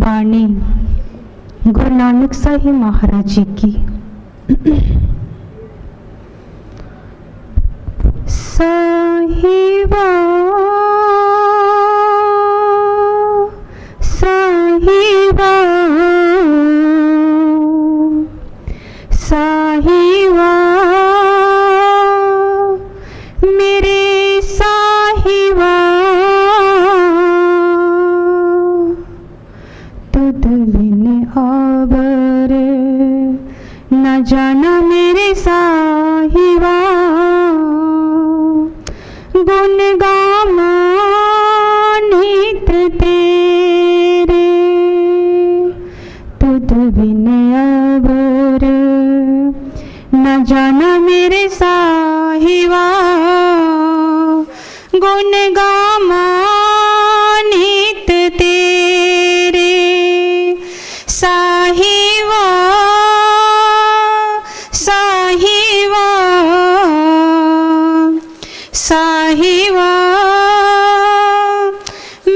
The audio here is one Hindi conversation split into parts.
वाणी गुरु नानक साहिब महाराज जी की। साहिबा साहिबा साहिबा मेरे साहिबा तुद बिन आबर न जाना मेरे साहिबा गुण गामा नित तेरे तुद बिन आबर न जाना मेरे साहिबा गुण गामा नित तेरे साहिबा साहिबा साहिबा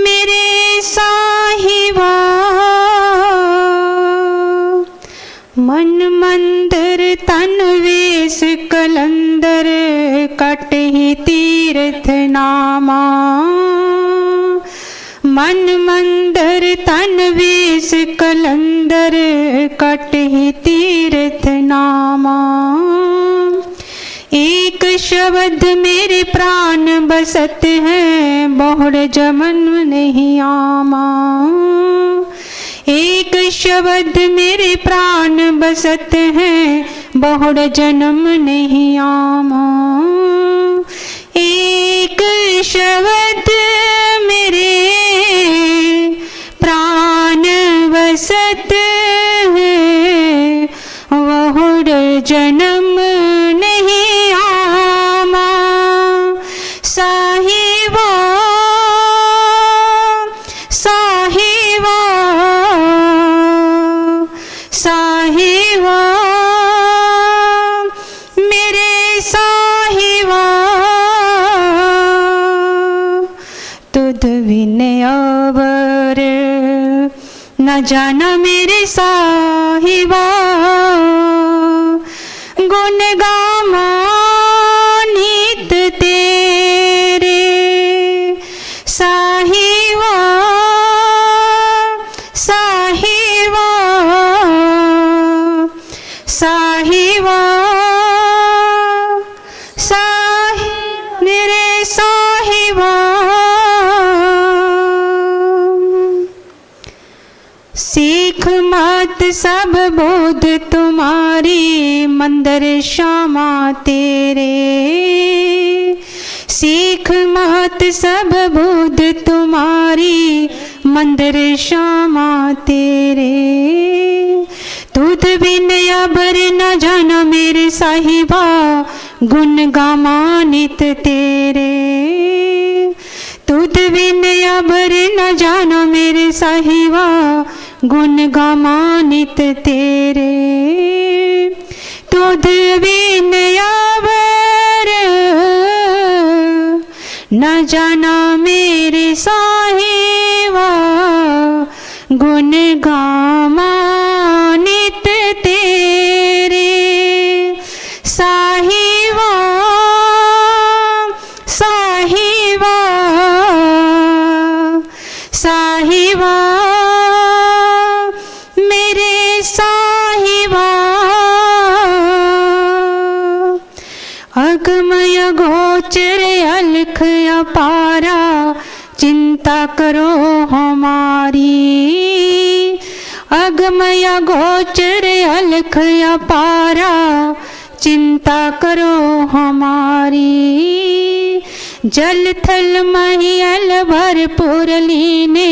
मेरे साहिबा मन मंदिर तन वेश कलंदर कट ही तीर्थ नामा मन मंदिर तन वेश कलंदर कट ही तीर्थ नामा एक शब्द मेरे प्राण बसत है बहुड़ जमन नहीं आमा एक शब्द मेरे प्राण बसत है बहुड़ जन्म नहीं आमा एक शब्द मेरे प्राण बसत है बहुड़ जन्म नहीं आमा साहिबा साहिबा साहिबा मेरे साहिबा तुद बिन आवर न जाना मेरे साहिबा गुण गामा नित तेरे साहिबा साहिबा साहिबा मेरे साहिबा सीख मत सब बोध तुम्हारी मंदिर श्यामा तेरे सीख मत सब बोध तुम्हारी मंदिर श्यामा तेरे तुद बिन अबर न जाना मेरे साहिबा गुण गामा नित तेरे तुद बिन अबर न जाना मेरे साहिबा गुण गामा नित तेरे तुद बिन अबर न जाना मेरे साहिबा गुण गामा नित तेरे साहिबा साहिबा साहिबा मेरे साहिबा अगमय गोचर अलख अपारा चिंता करो हमारी अगमय गोचर अलख अपारा चिंता करो हमारी जल थल महियल भरपूर लीने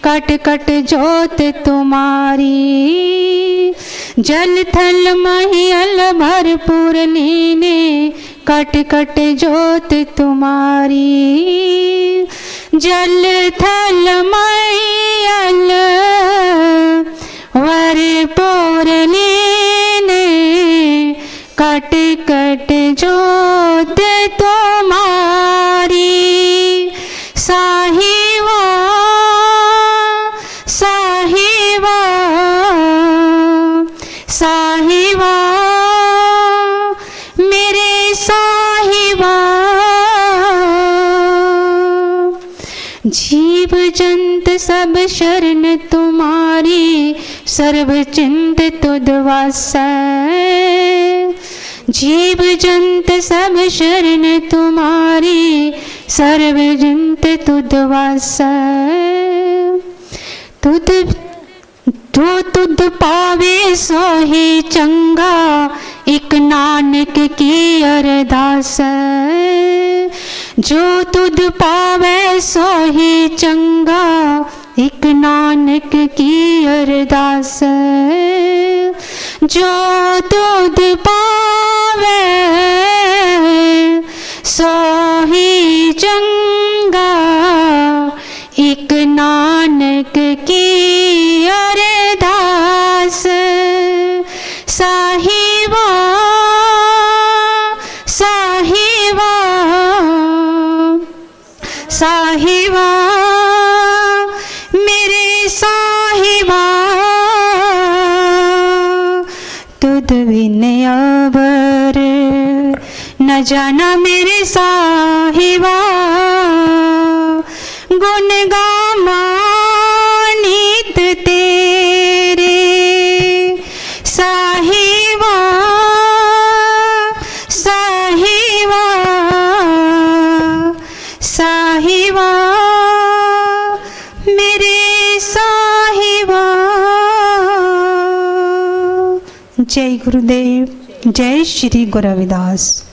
कट कट जोत तुम्हारी जल थल महियल भरपूर लीने कट कट जोत तुम्हारी जल थल महियल भरपूर लीने कट कट जोत तुम्हारी साहिबा साहिबा सब शरण तुम्हारी, सर्व चिंत तुध वासै। जीव जंत सब शरण तुम्हारी, सर्व चिंत तुध वासै। तुध पावे सोही चंगा, एक नानक की अरदास। जो तुध पावे सोही चंगा, एक नानक की अरदास। जो तुध पावे सोही चंगा, एक नानक की अरदास। साहिबा साहिबा साहिबा मेरे साहिबा, तुध बिन अबर न जाना मेरे साहिबा। गुण गामा नित तेरे साहिबा साहिबा साहिबा मेरे साहिबा। जय गुरुदेव, जय श्री गुरु रविदास।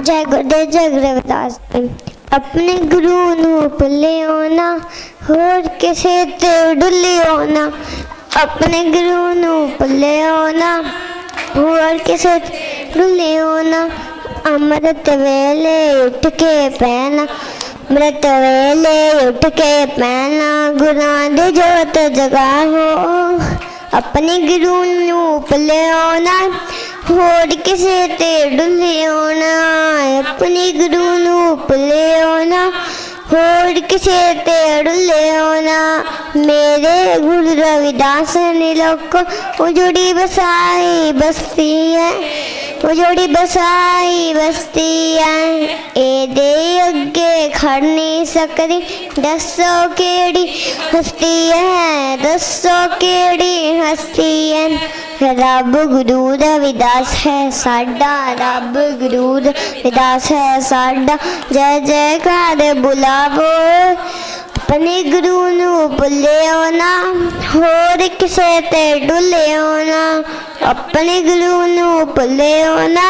जय गुरुदेव, जय गुरु रविदास। अपने गुरु नूं भुल्लियो ना, होर किसे ते डुल्लियो ना। अपने गुरु नूं भुल्लियो ना, होर किसे ते डुल्लियो ना। अमृत वेले उठ के पैना, अमृत वेले उठ के पैना, गुरां दी जोत जगाओ। अपने गुरु नूं भुल्लियो ना, होर किसे ते डुल्लियो ना। अपने गुरु नूं भुल्लियो ना, होर किसे ते डुल्लियो ना। मेरे गुरु रविदास ने लोको उजड़ी बसाई बस्ती है, उजड़ी बसाई बस्ती है। एदे अगे खड़ नहीं सकती, दसो केड़ी हस्ती है, दसो केड़ी हस्ती है। रब गुरु रविदास है साडा, रब गुरु रविदास है साडा। जय जयकार बुलावो, अपने गुरु नूं भुल्लियो ना, होर किसे ते डुल्लियो ना। अपने गुरु नूं भुल्लियो ना,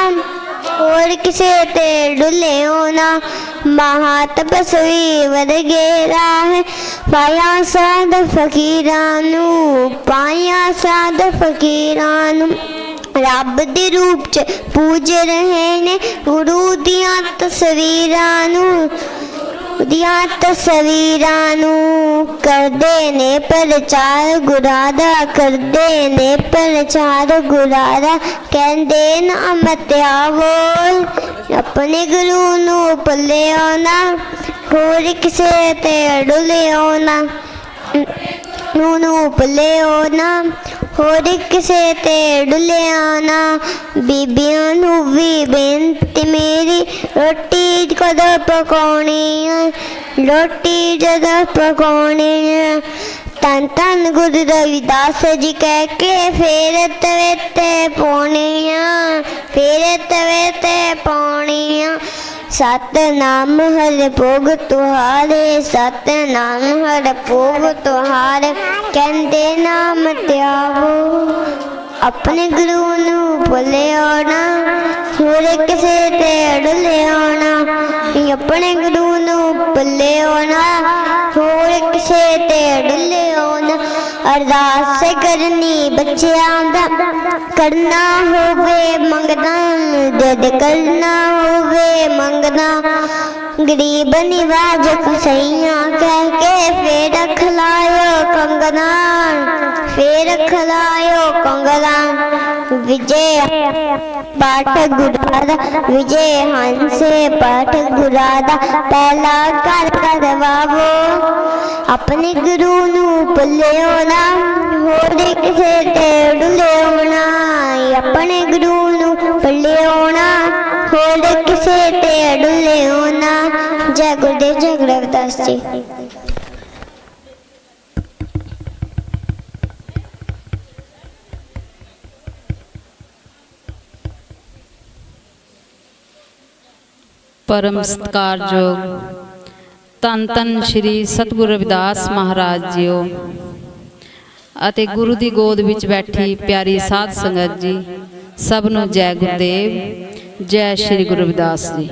होर किसे ते डुल्लियो ना। महातपस्वी वर्गे राह पाया साध फकीरां नूं, पाया साध फकीरां नूं। रब दे रूप च पूज रहे ने गुरु दियां तस्वीरां नूं, दियां तस्वीरां नूं। करदे ने प्रचार गुरा दा, करदे ने प्रचार गुरा दा। कहंदे ना मत आवो, अपने गुरु नूं भुल्लियो ना, होर किसे ते डुल्लियो ना। नूं भुल्लियो ना, होर किसे ते डुल्लियो ना। बीबियां नूं भी बेनती मेरी, रोटी कदों पकाउणी है, रोटी जदों पकाउणी है। धन धन गुरु रविदास जी कह के फेर तवे ते पौणियां, फेर तवे ते पौणियां। सतनाम हर भोग तुहारे, सतनाम हर भोग तुहारे, कहते नाम त्यागो। अपने गुरु नू भुलियो ना, होर किसे ते डुलियो ना। अपने गुरु नू भुलियो ना, होर किसे ते डुलियो ना। अरदास करनी बच्चियां दा, करना होवे मंगदा, जद करना होवे मंगदा। गरीब निवाज कसैया कह के फिर खलायो कंगना, फिर खलायो कंगना। विजय पाठ गुरादा, विजय हंसे पाठ गुरादा, पहला कर करवावो। अपने गुरु नू भुलियो ना, होर किसे ते डुलियो ना। अपने गुरु नू भुलियो ना, होर किसे ते डुलियो ना। जय गुरुदेव, जय गुरु रविदास जी। परम सत्कारयोग धन धन श्री सतगुरु रविदास महाराज जीओ ਅਤੇ गुरु की गोद विच बैठी प्यारी साध संगत जी, सब नूं जय गुरुदेव, जय श्री गुरु रविदास जी।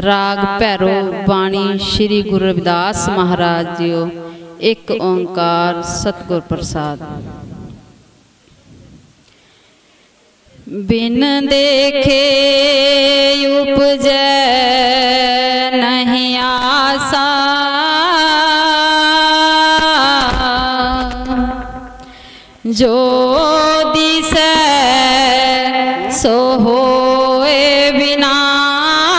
राग भैरो बाणी श्री गुरु रविदास महाराज जीओ। एक ओंकार सतगुर प्रसाद। बिन देखे उपजै नहीं आसा, जो दिसै सो होए विनासा।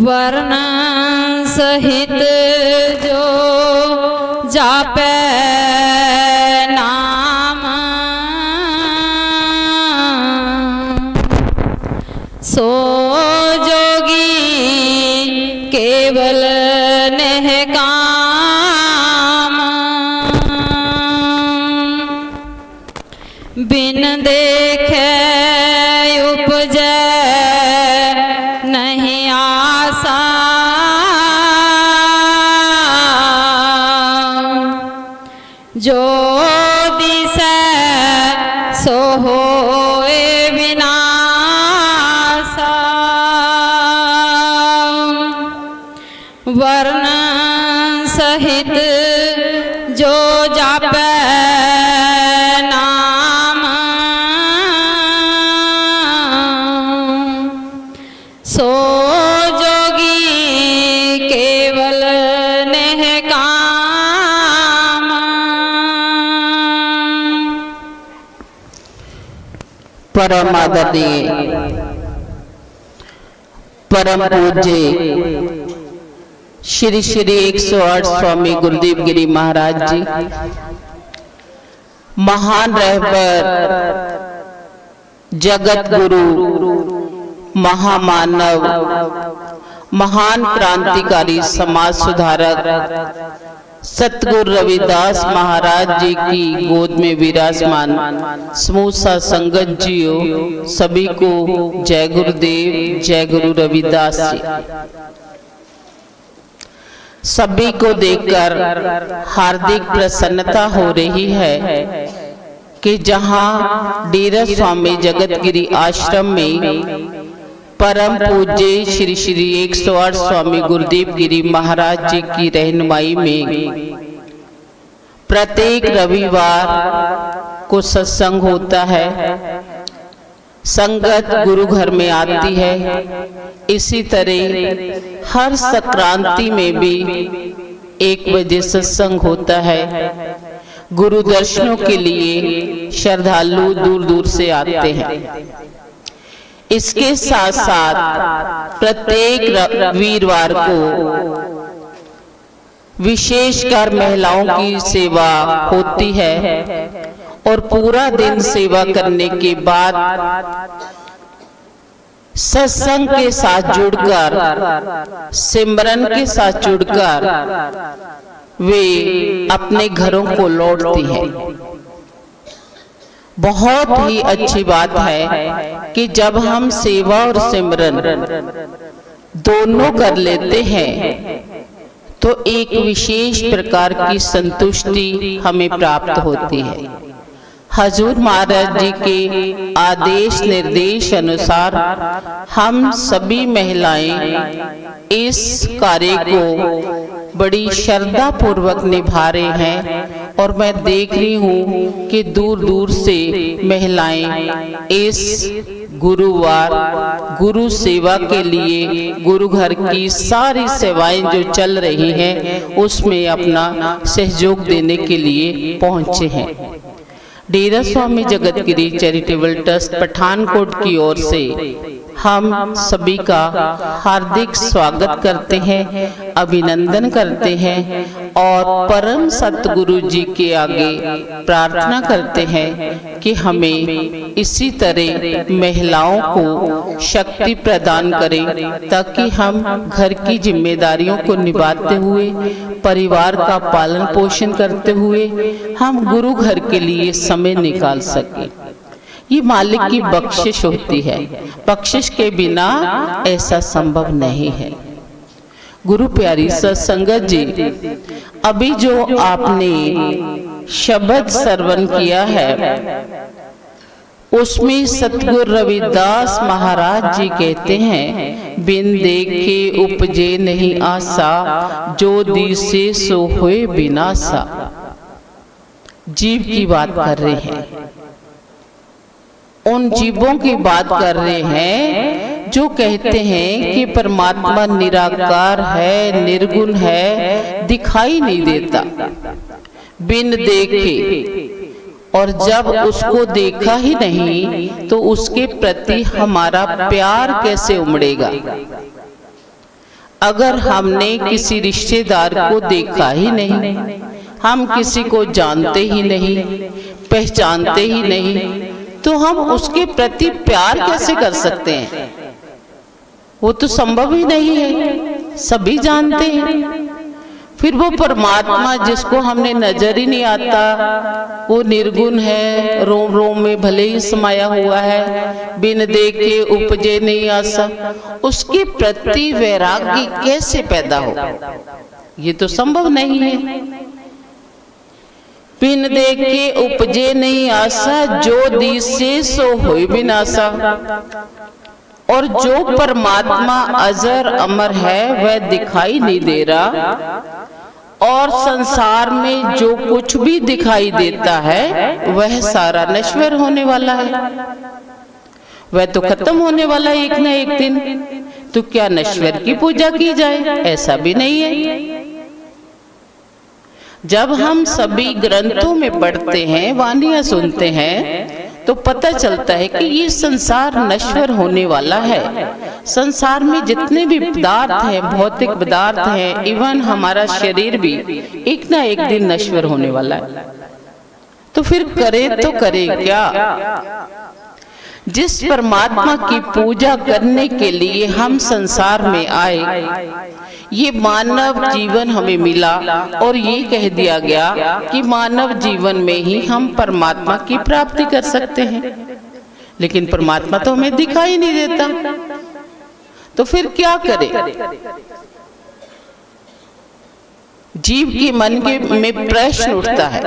वर्ण सहित जो जापै नाम, सो जोगी केवल नेह काम। बिन देखे उपजै नहीं आसा, जो दिसै सो होए विनासा। वर्ण सहित जो जापै नाम, सो जोगी केवल नेह काम। परम आदरणीय परम पूज्य श्री श्री 108 स्वामी गुरुदेव गिरी महाराज जी, महान रहबर, जगत गुरु, महामानव, महान क्रांतिकारी, समाज सुधारक सतगुरु रविदास महाराज जी की गोद में विराजमान समूह सा संगत जियो, सभी को जय गुरुदेव, जय गुरु रविदास जी। सभी को देखकर हार्दिक प्रसन्नता हो रही है कि जहां डेरा स्वामी जगतगिरी आश्रम में परम पूज्य श्री श्री 108 स्वामी गुरुदेव गिरी महाराज जी की रहनुमाई में प्रत्येक रविवार को सत्संग होता है। संगत गुरु घर में आती है। इसी तरह हर संक्रांति में भी 1 बजे सत्संग होता है। गुरु दर्शनों के लिए श्रद्धालु दूर दूर से आते हैं। इसके साथ साथ प्रत्येक वीरवार को विशेषकर महिलाओं की सेवा होती है और पूरा दिन सेवा करने के बाद सत्संग के साथ जुड़कर, सिमरन के साथ जुड़कर वे अपने घरों को लौटती हैं। बहुत ही अच्छी बात है कि जब हम सेवा और सिमरन दोनों कर लेते हैं तो एक विशेष प्रकार की संतुष्टि हमें प्राप्त होती है। हजूर महाराज जी के आदेश निर्देश अनुसार हम सभी महिलाएं इस कार्य को बड़ी श्रद्धा पूर्वक निभा रहे हैं और मैं देख रही हूँ कि दूर दूर से महिलाएं इस गुरुवार गुरु सेवा के लिए गुरु घर की सारी सेवाएं जो चल रही हैं उसमें अपना सहयोग देने के लिए पहुंचे हैं। डेरा स्वामी जगतगिरी चैरिटेबल ट्रस्ट पठानकोट की ओर से हम सभी का हार्दिक स्वागत करते हैं, अभिनंदन करते हैं और परम सतगुरु जी के आगे प्रार्थना करते हैं कि हमें इसी तरह महिलाओं को शक्ति प्रदान करें ताकि हम घर की जिम्मेदारियों को निभाते हुए, परिवार का पालन पोषण करते हुए हम गुरु घर के लिए समय निकाल सकें। ये मालिक की बख्शिश होती है, बख्शिश के बिना ऐसा संभव नहीं है। गुरु प्यारी सत्संगत जी, अभी जो आपने शब्द श्रवण किया है उसमें सतगुरु रविदास महाराज जी कहते हैं, बिन देखे उपजे नहीं आशा, जो दिसे सो होए बिनासा। जीव की बात कर रहे हैं, उन जीवों की बात कर रहे हैं जो कहते हैं कि परमात्मा निराकार है, निर्गुण है, दिखाई नहीं देता, बिन देखे। और जब उसको देखा ही नहीं तो उसके प्रति हमारा प्यार कैसे उमड़ेगा। अगर हमने किसी रिश्तेदार को देखा ही नहीं, हम किसी को जानते ही नहीं, पहचानते ही नहीं, तो हम उसके प्रति प्यार कैसे कर सकते हैं। वो तो संभव ही नहीं है, सभी जानते हैं। फिर वो परमात्मा जिसको हमने नजर ही नहीं आता, वो निर्गुण है, रोम रोम में भले ही समाया हुआ है, बिन देखे उपजे नहीं आशा, उसके प्रति वैराग्य कैसे पैदा हो। ये तो संभव नहीं है। बिन देखे उपजे नहीं आशा, जो दिसे सो होए बिनासा। और जो परमात्मा अजर अमर है वह दिखाई नहीं दे रहा, और संसार में जो कुछ भी दिखाई देता है वह सारा नश्वर होने वाला है, वह तो खत्म होने वाला है एक न एक दिन। तो क्या नश्वर की पूजा की जाए? ऐसा भी नहीं है। जब हम सभी ग्रंथों में पढ़ते हैं, वाणियां सुनते हैं, तो पता चलता है कि ये संसार नश्वर होने वाला है। संसार में जितने भी पदार्थ हैं, भौतिक पदार्थ हैं, इवन हमारा शरीर भी एक ना एक दिन नश्वर होने वाला है। तो फिर करे तो करे क्या? जिस परमात्मा की पूजा करने के लिए हम संसार में आए, ये मानव जीवन हमें मिला और ये कह दिया गया कि मानव जीवन में ही हम परमात्मा की प्राप्ति कर सकते हैं, लेकिन परमात्मा तो हमें दिखाई नहीं देता। तो फिर क्या करें? जीव के मन में प्रश्न उठता है,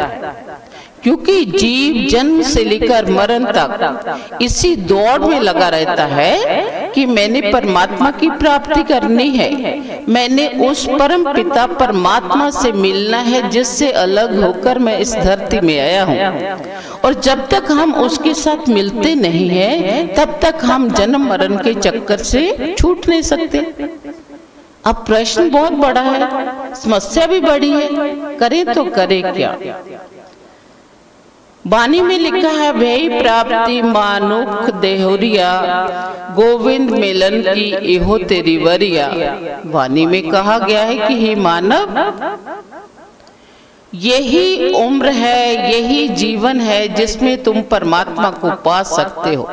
क्योंकि जीव जन्म से लेकर मरण तक इसी दौड़ में लगा रहता है कि मैंने परमात्मा की प्राप्ति करनी है, मैंने उस परम पिता परमात्मा से मिलना है जिससे अलग होकर मैं इस धरती में आया हूँ। और जब तक हम उसके साथ मिलते नहीं हैं, तब तक हम जन्म मरण के चक्कर से छूट नहीं सकते। अब प्रश्न बहुत बड़ा है, समस्या भी बड़ी है, करे तो करे क्या? वाणी में लिखा है, भई प्राप्ति मानुख देहोरिया, गोविंद मिलन की इहो तेरी वरिया। वाणी में कहा गया है कि हे मानव, यही उम्र है, यही जीवन है जिसमें तुम परमात्मा को पा सकते हो।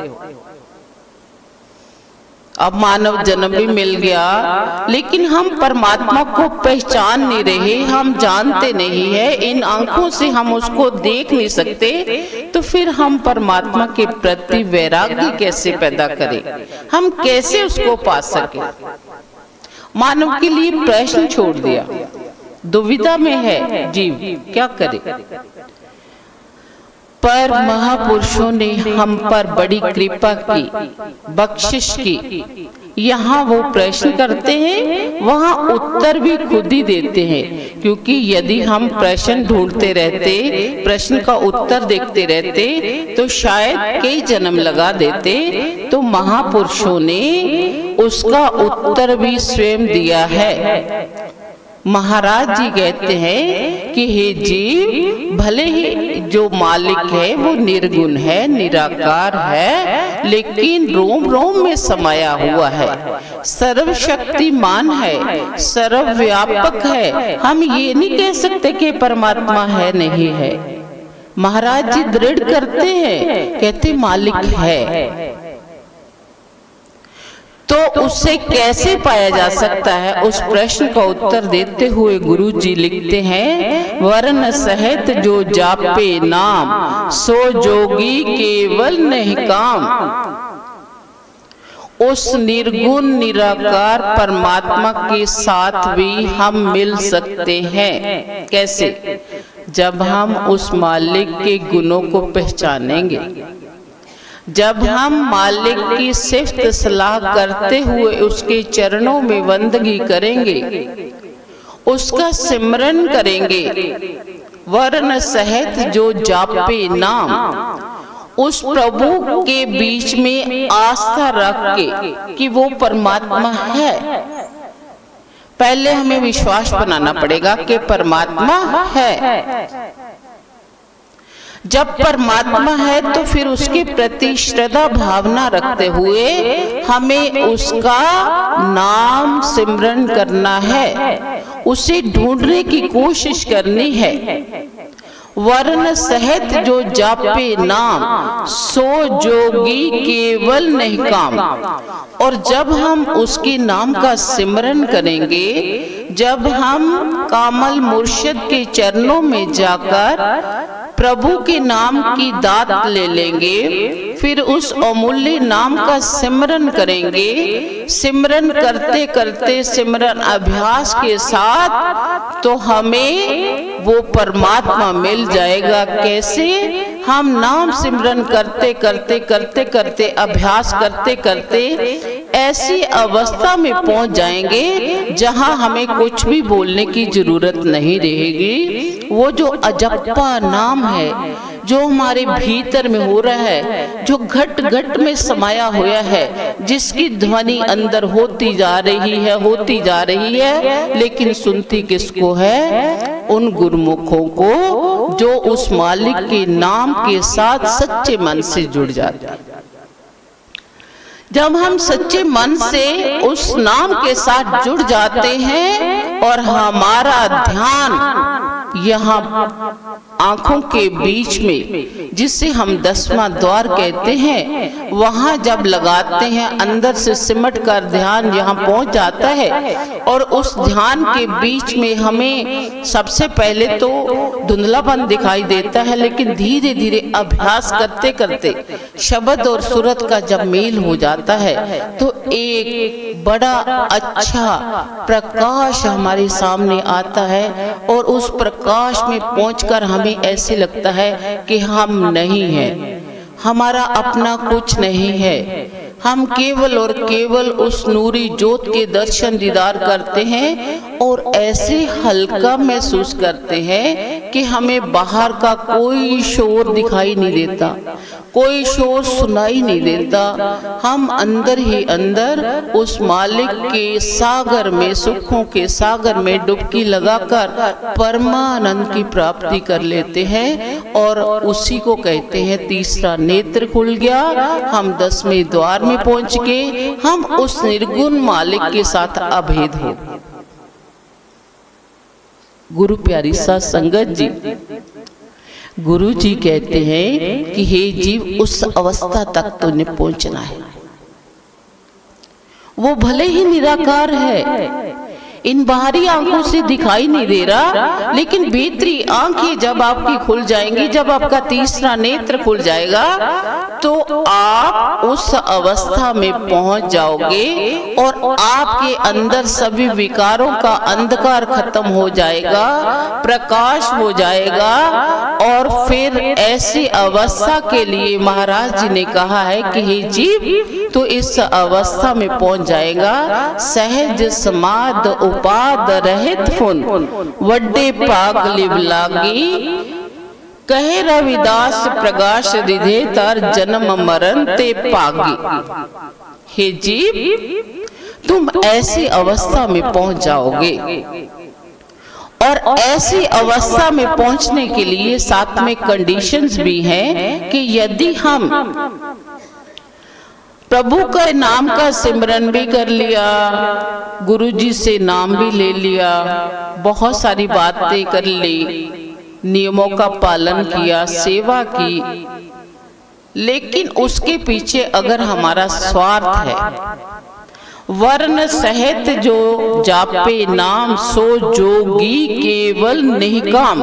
अब मानव जन्म भी मिल गया, लेकिन हम परमात्मा को पहचान नहीं रहे, हम जानते नहीं है, इन आंखों से हम उसको देख नहीं सकते, तो फिर हम परमात्मा के प्रति वैराग्य कैसे पैदा करें, हम कैसे उसको पा सके। मानव के लिए प्रश्न छोड़ दिया, दुविधा में है जीव, क्या करे। पर महापुरुषों ने हम पर बड़ी कृपा की, बख्शिश की। यहाँ वो प्रश्न करते हैं, वहाँ उत्तर भी खुद ही देते हैं, क्योंकि यदि हम प्रश्न ढूंढते रहते, प्रश्न का उत्तर देखते रहते, तो शायद कई जन्म लगा देते। तो महापुरुषों ने उसका उत्तर भी स्वयं दिया है। महाराज जी कहते हैं कि हे जीव, भले ही जो मालिक है वो निर्गुण है, निराकार है, लेकिन रोम रोम में समाया हुआ है, सर्वशक्तिमान है, सर्वव्यापक है। हम ये नहीं कह सकते कि परमात्मा है नहीं है। महाराज जी दृढ़ करते हैं, कहते मालिक है। तो उससे कैसे पाया जा सकता है, उस प्रश्न का उत्तर देते हुए गुरु जी लिखते हैं, वर्ण सहित जो जापे नाम, सो जोगी केवल नहीं काम। उस निर्गुण निराकार परमात्मा के साथ भी हम मिल सकते हैं। कैसे? जब हम उस मालिक के गुणों को पहचानेंगे, जब हम मालिक की सिफ्त सलाह करते हुए उसके चरणों में बंदगी करेंगे, उसका सिमरन करेंगे, वर्ण सहित जो जापे नाम, उस प्रभु के बीच में आस्था रख के कि वो परमात्मा है। पहले हमें विश्वास बनाना पड़ेगा कि परमात्मा है। जब परमात्मा है तो फिर उसके प्रति श्रद्धा भावना रखते हुए हमें उसका नाम सिमरन करना है, उसे ढूंढने की कोशिश करनी है। वर्ण सहित जो जापे नाम, सो जोगी केवल नहीं काम। और जब हम उसके नाम का सिमरन करेंगे, जब हम कामल मुर्शिद के चरणों में जाकर प्रभु के नाम की दात ले लेंगे, फिर उस अमूल्य नाम का सिमरन करेंगे, सिमरन करते करते सिमरन अभ्यास के साथ तो हमें वो परमात्मा मिल जाएगा। कैसे? हम नाम सिमरन करते करते करते करते अभ्यास करते करते ऐसी अवस्था में पहुंच जाएंगे जहां हमें कुछ भी बोलने की जरूरत नहीं रहेगी। वो जो अजप्पा नाम है, जो हमारे भीतर में हो रहा है, जो घट घट में समाया हुआ है, जिसकी ध्वनि अंदर होती जा रही है, लेकिन सुनती किसको है? उन गुरुमुखों को जो उस मालिक के नाम के साथ सच्चे मन से जुड़ जाते हैं। जब हम सच्चे मन से उस नाम के साथ जुड़ जाते हैं और हमारा ध्यान यहाँ आंखों के बीच में, जिसे हम 10वां द्वार कहते हैं, वहां जब लगाते हैं, अंदर से सिमट कर ध्यान यहाँ पहुंच जाता है। और उस ध्यान के बीच में हमें सबसे पहले तो धुंधलापन दिखाई देता है, लेकिन धीरे धीरे अभ्यास करते करते शब्द और सूरत का जब मेल हो जाता है तो एक बड़ा अच्छा प्रकाश हमारे सामने आता है। और उस प्रकाश में पहुंचकर हमें ऐसे लगता है कि हम नहीं हैं, हमारा अपना कुछ नहीं है, हम केवल और केवल उस नूरी ज्योत के दर्शन दीदार करते हैं और ऐसे हल्का महसूस करते हैं कि हमें बाहर का कोई शोर दिखाई नहीं देता, कोई शोर सुनाई नहीं देता। हम अंदर ही अंदर उस मालिक के सागर में, सुखों के सागर में डुबकी लगाकर परमानंद की प्राप्ति कर लेते हैं। और उसी को कहते हैं तीसरा नेत्र खुल गया, हम 10वें द्वार में पहुंच गए, हम उस निर्गुण मालिक के साथ अभेद हो। गुरु प्यारी साध संगत जी, गुरु जी कहते हैं कि हे जीव, उस अवस्था तक तुमने पहुंचना है। वो भले ही निराकार है, इन बाहरी आंखों से दिखाई नहीं दे रहा, लेकिन भीतरी आंखें जब आपकी खुल जाएंगी, जब आपका तीसरा नेत्र खुल जाएगा, तो आप उस अवस्था में पहुंच जाओगे और आपके अंदर सभी विकारों का अंधकार खत्म हो जाएगा, प्रकाश हो जाएगा। और फिर ऐसी अवस्था के लिए महाराज जी ने कहा है कि हे जीव, तो इस अवस्था में पहुंच जाएगा। सहज समाध उपाद रहित फुन वड्डे पाग लिव लागी, कहे रविदास प्रकाश रिधे तार जन्म मरण ते पागी। हे जीव, तुम ऐसी अवस्था में पहुंच जाओगे। और ऐसी अवस्था में पहुंचने के लिए साथ में कंडीशंस भी हैं कि यदि हम प्रभु का नाम का सिमरन भी कर लिया, गुरुजी से नाम भी ले लिया, बहुत सारी बातें कर ली, नियमों का पालन किया, सेवा की, लेकिन उसके पीछे अगर हमारा स्वार्थ है, वर्ण सहित जो जापे नाम सो जोगी केवल निष्काम।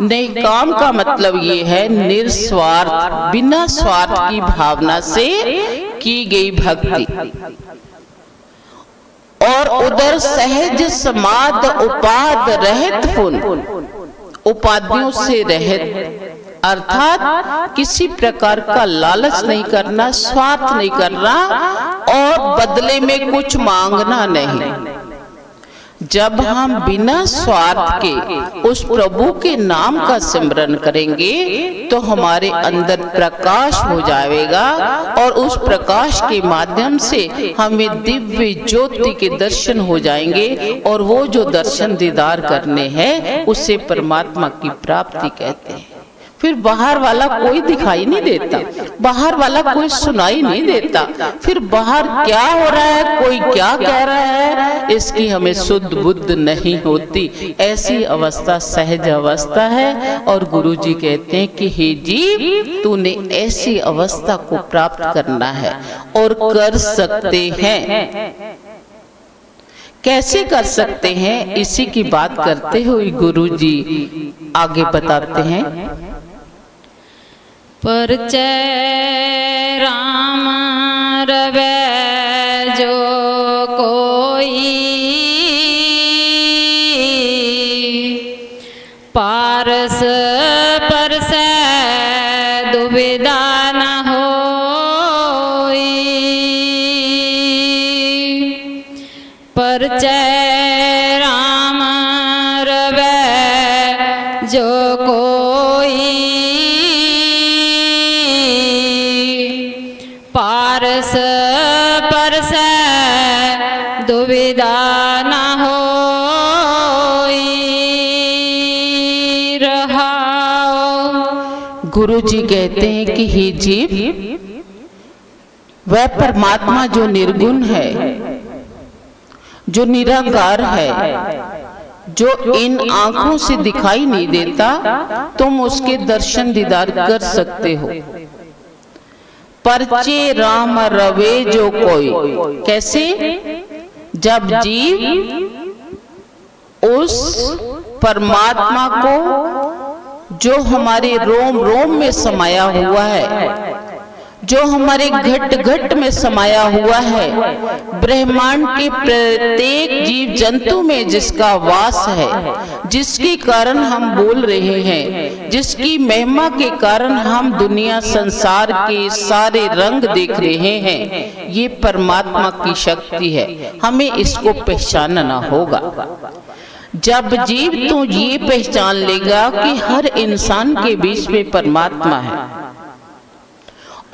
निष्काम का मतलब ये है निस्वार्थ, बिना स्वार्थ की भावना से की गई भक्ति। और उधर सहज समाध उपाद रहित फुन, उपाधियों से रहित, अर्थात किसी प्रकार का लालच नहीं करना, स्वार्थ नहीं करना और बदले में कुछ मांगना नहीं। जब हम बिना स्वार्थ के उस प्रभु के नाम का सिमरन करेंगे तो हमारे अंदर प्रकाश हो जाएगा और उस प्रकाश के माध्यम से हमें दिव्य ज्योति के दर्शन हो जाएंगे। और वो जो दर्शन दीदार करने हैं उसे परमात्मा की प्राप्ति कहते हैं। फिर बाहर वाला कोई दिखाई नहीं देता, बाहर वाला कोई सुनाई नहीं देता, फिर बाहर क्या हो रहा है, कोई क्या कह रहा है, इसकी हमें शुद्ध बुद्ध नहीं होती। ऐसी अवस्था सहज अवस्था है। और गुरुजी कहते हैं कि हे जीव, तूने ऐसी अवस्था को प्राप्त करना है और कर सकते हैं। कैसे कर सकते हैं, इसी की बात करते हुए गुरुजी आगे बताते हैं। परिचय राम रवै जो कोई, पारस परसै दुविधा न होई। परिचय राम रवै जो कोई, पारस परसै दुविधा न होई। रहाओ। गुरुजी कहते हैं कि हे जीव, वह परमात्मा जो निर्गुण है, जो निराकार है, जो इन आंखों से दिखाई नहीं देता, तुम उसके दर्शन दीदार कर सकते हो। परचे राम रवे जो कोई, कैसे? जब जीव उस परमात्मा को जो हमारे रोम रोम में समाया हुआ है, जो हमारे घट घट में समाया हुआ है, ब्रह्मांड के प्रत्येक जीव जंतु में जिसका वास है, जिसके कारण हम बोल रहे हैं, जिसकी महिमा के कारण हम दुनिया संसार के सारे रंग देख रहे हैं, ये परमात्मा की शक्ति है। हमें इसको पहचानना होगा। जब जीव तो ये पहचान लेगा कि हर इंसान के बीच में परमात्मा है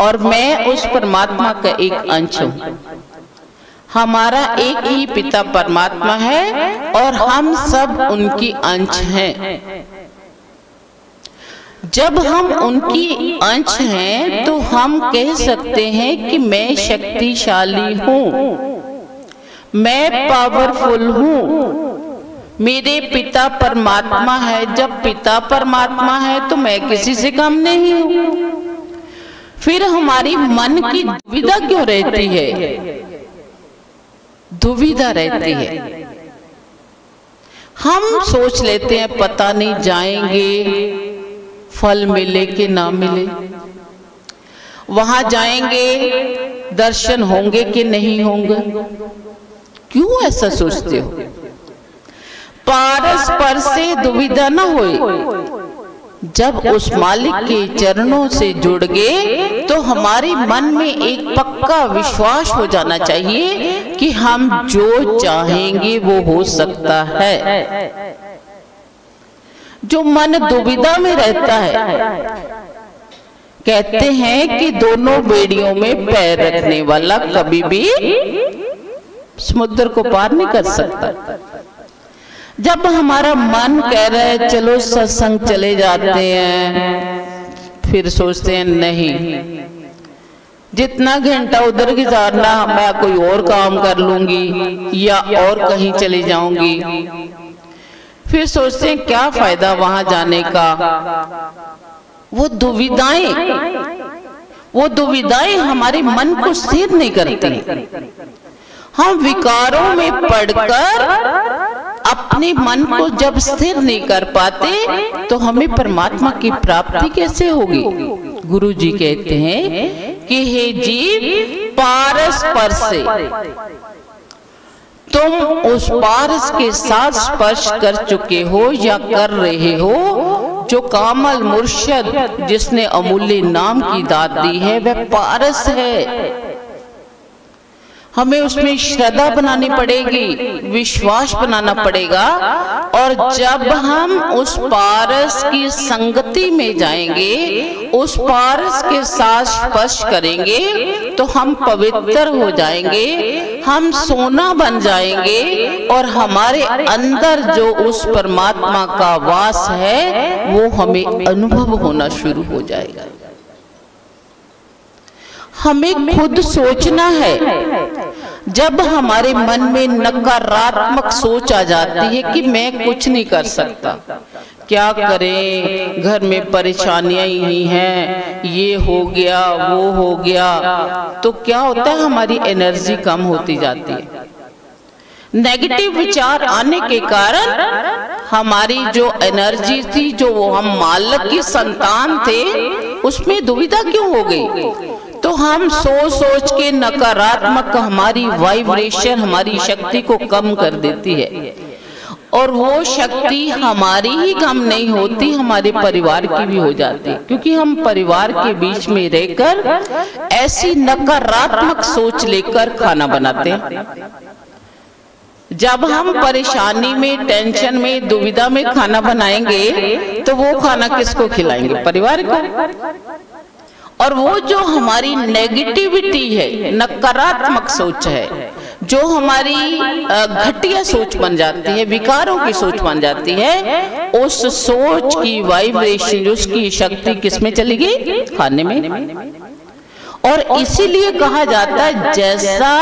और मैं उस परमात्मा का एक अंश हूँ, हमारा एक ही पिता परमात्मा है और हम सब उनकी अंश हैं। जब हम उनकी अंश हैं तो हम कह सकते हैं कि मैं शक्तिशाली हूँ, मैं पावरफुल हूँ, मेरे पिता परमात्मा है। जब पिता परमात्मा है तो मैं किसी से कम नहीं हूँ। फिर हमारी मन की दुविधा क्यों रहती है? दुविधा रहती है। हम सोच लेते हैं पता नहीं जाएंगे फल मिले कि ना मिले, वहां जाएंगे दर्शन होंगे कि नहीं होंगे। क्यों ऐसा सोचते हो? पारस पर से दुविधा न होए। जब उस मालिक के चरणों से जुड़ गए तो हमारे मन में एक पक्का विश्वास हो जाना चाहिए कि हम जो चाहेंगे वो हो सकता है। जो मन दुविधा में रहता है, कहते हैं कि दोनों बेड़ियों में पैर रखने वाला कभी भी समुद्र को पार नहीं कर सकता। जब हमारा मन कह रहा है चलो सत्संग चले जाते हैं, फिर सोचते हैं नहीं, जितना घंटा उधर गुजारना मैं कोई और काम कर लूंगी या और कहीं चली जाऊंगी। फिर सोचते हैं क्या फायदा वहां जाने का। वो दुविधाएं हमारे मन को स्थिर नहीं करती। हम विकारों में पड़कर अपने मन को जब स्थिर नहीं कर पाते तो हमें परमात्मा की प्राप्ति कैसे होगी? गुरु जी कहते हैं कि हे जीव, पारस पर से तुम उस पारस के साथ स्पर्श कर चुके हो या कर रहे हो। जो कामल मुर्शद जिसने अमूल्य नाम की दात दी है वह पारस है। हमें उसमें श्रद्धा बनानी पड़ेगी, विश्वास बनाना पड़ेगा। और जब हम उस पारस की संगति में जाएंगे, उस पारस के साथ स्पर्श करेंगे तो हम पवित्र हो जाएंगे, हम सोना बन जाएंगे और हमारे अंदर जो उस परमात्मा का वास है वो हमें अनुभव होना शुरू हो जाएगा। हमें खुद सोचना है। जब हमारे मन में नकारात्मक सोच आ जाती है कि मैं कुछ नहीं कर सकता, क्या करें, घर में परेशानियां ही हैं, ये हो गया वो हो गया, तो क्या होता है हमारी एनर्जी कम होती जाती है। नेगेटिव विचार आने के कारण हमारी जो एनर्जी थी, जो वो हम मालिक की संतान थे, उसमें दुविधा क्यों हो गई? तो हम सोच सोच के नकारात्मक हमारी वाइब्रेशन हमारी शक्ति को कम कर देती है। और वो शक्ति हमारी ही कम नहीं होती, हमारे परिवार की भी हो जाती है। क्योंकि हम परिवार के बीच में रहकर ऐसी नकारात्मक सोच लेकर खाना बनाते हैं। जब हम परेशानी में, टेंशन में, दुविधा में खाना बनाएंगे तो वो खाना किसको खिलाएंगे? परिवार को। और वो जो हमारी नेगेटिविटी है, नकारात्मक सोच है, जो हमारी घटिया सोच बन जाती है, विकारों की सोच बन जाती है, उस सोच की वाइब्रेशन, उसकी शक्ति किसमें चली गई? खाने में। और इसीलिए कहा जाता है जैसा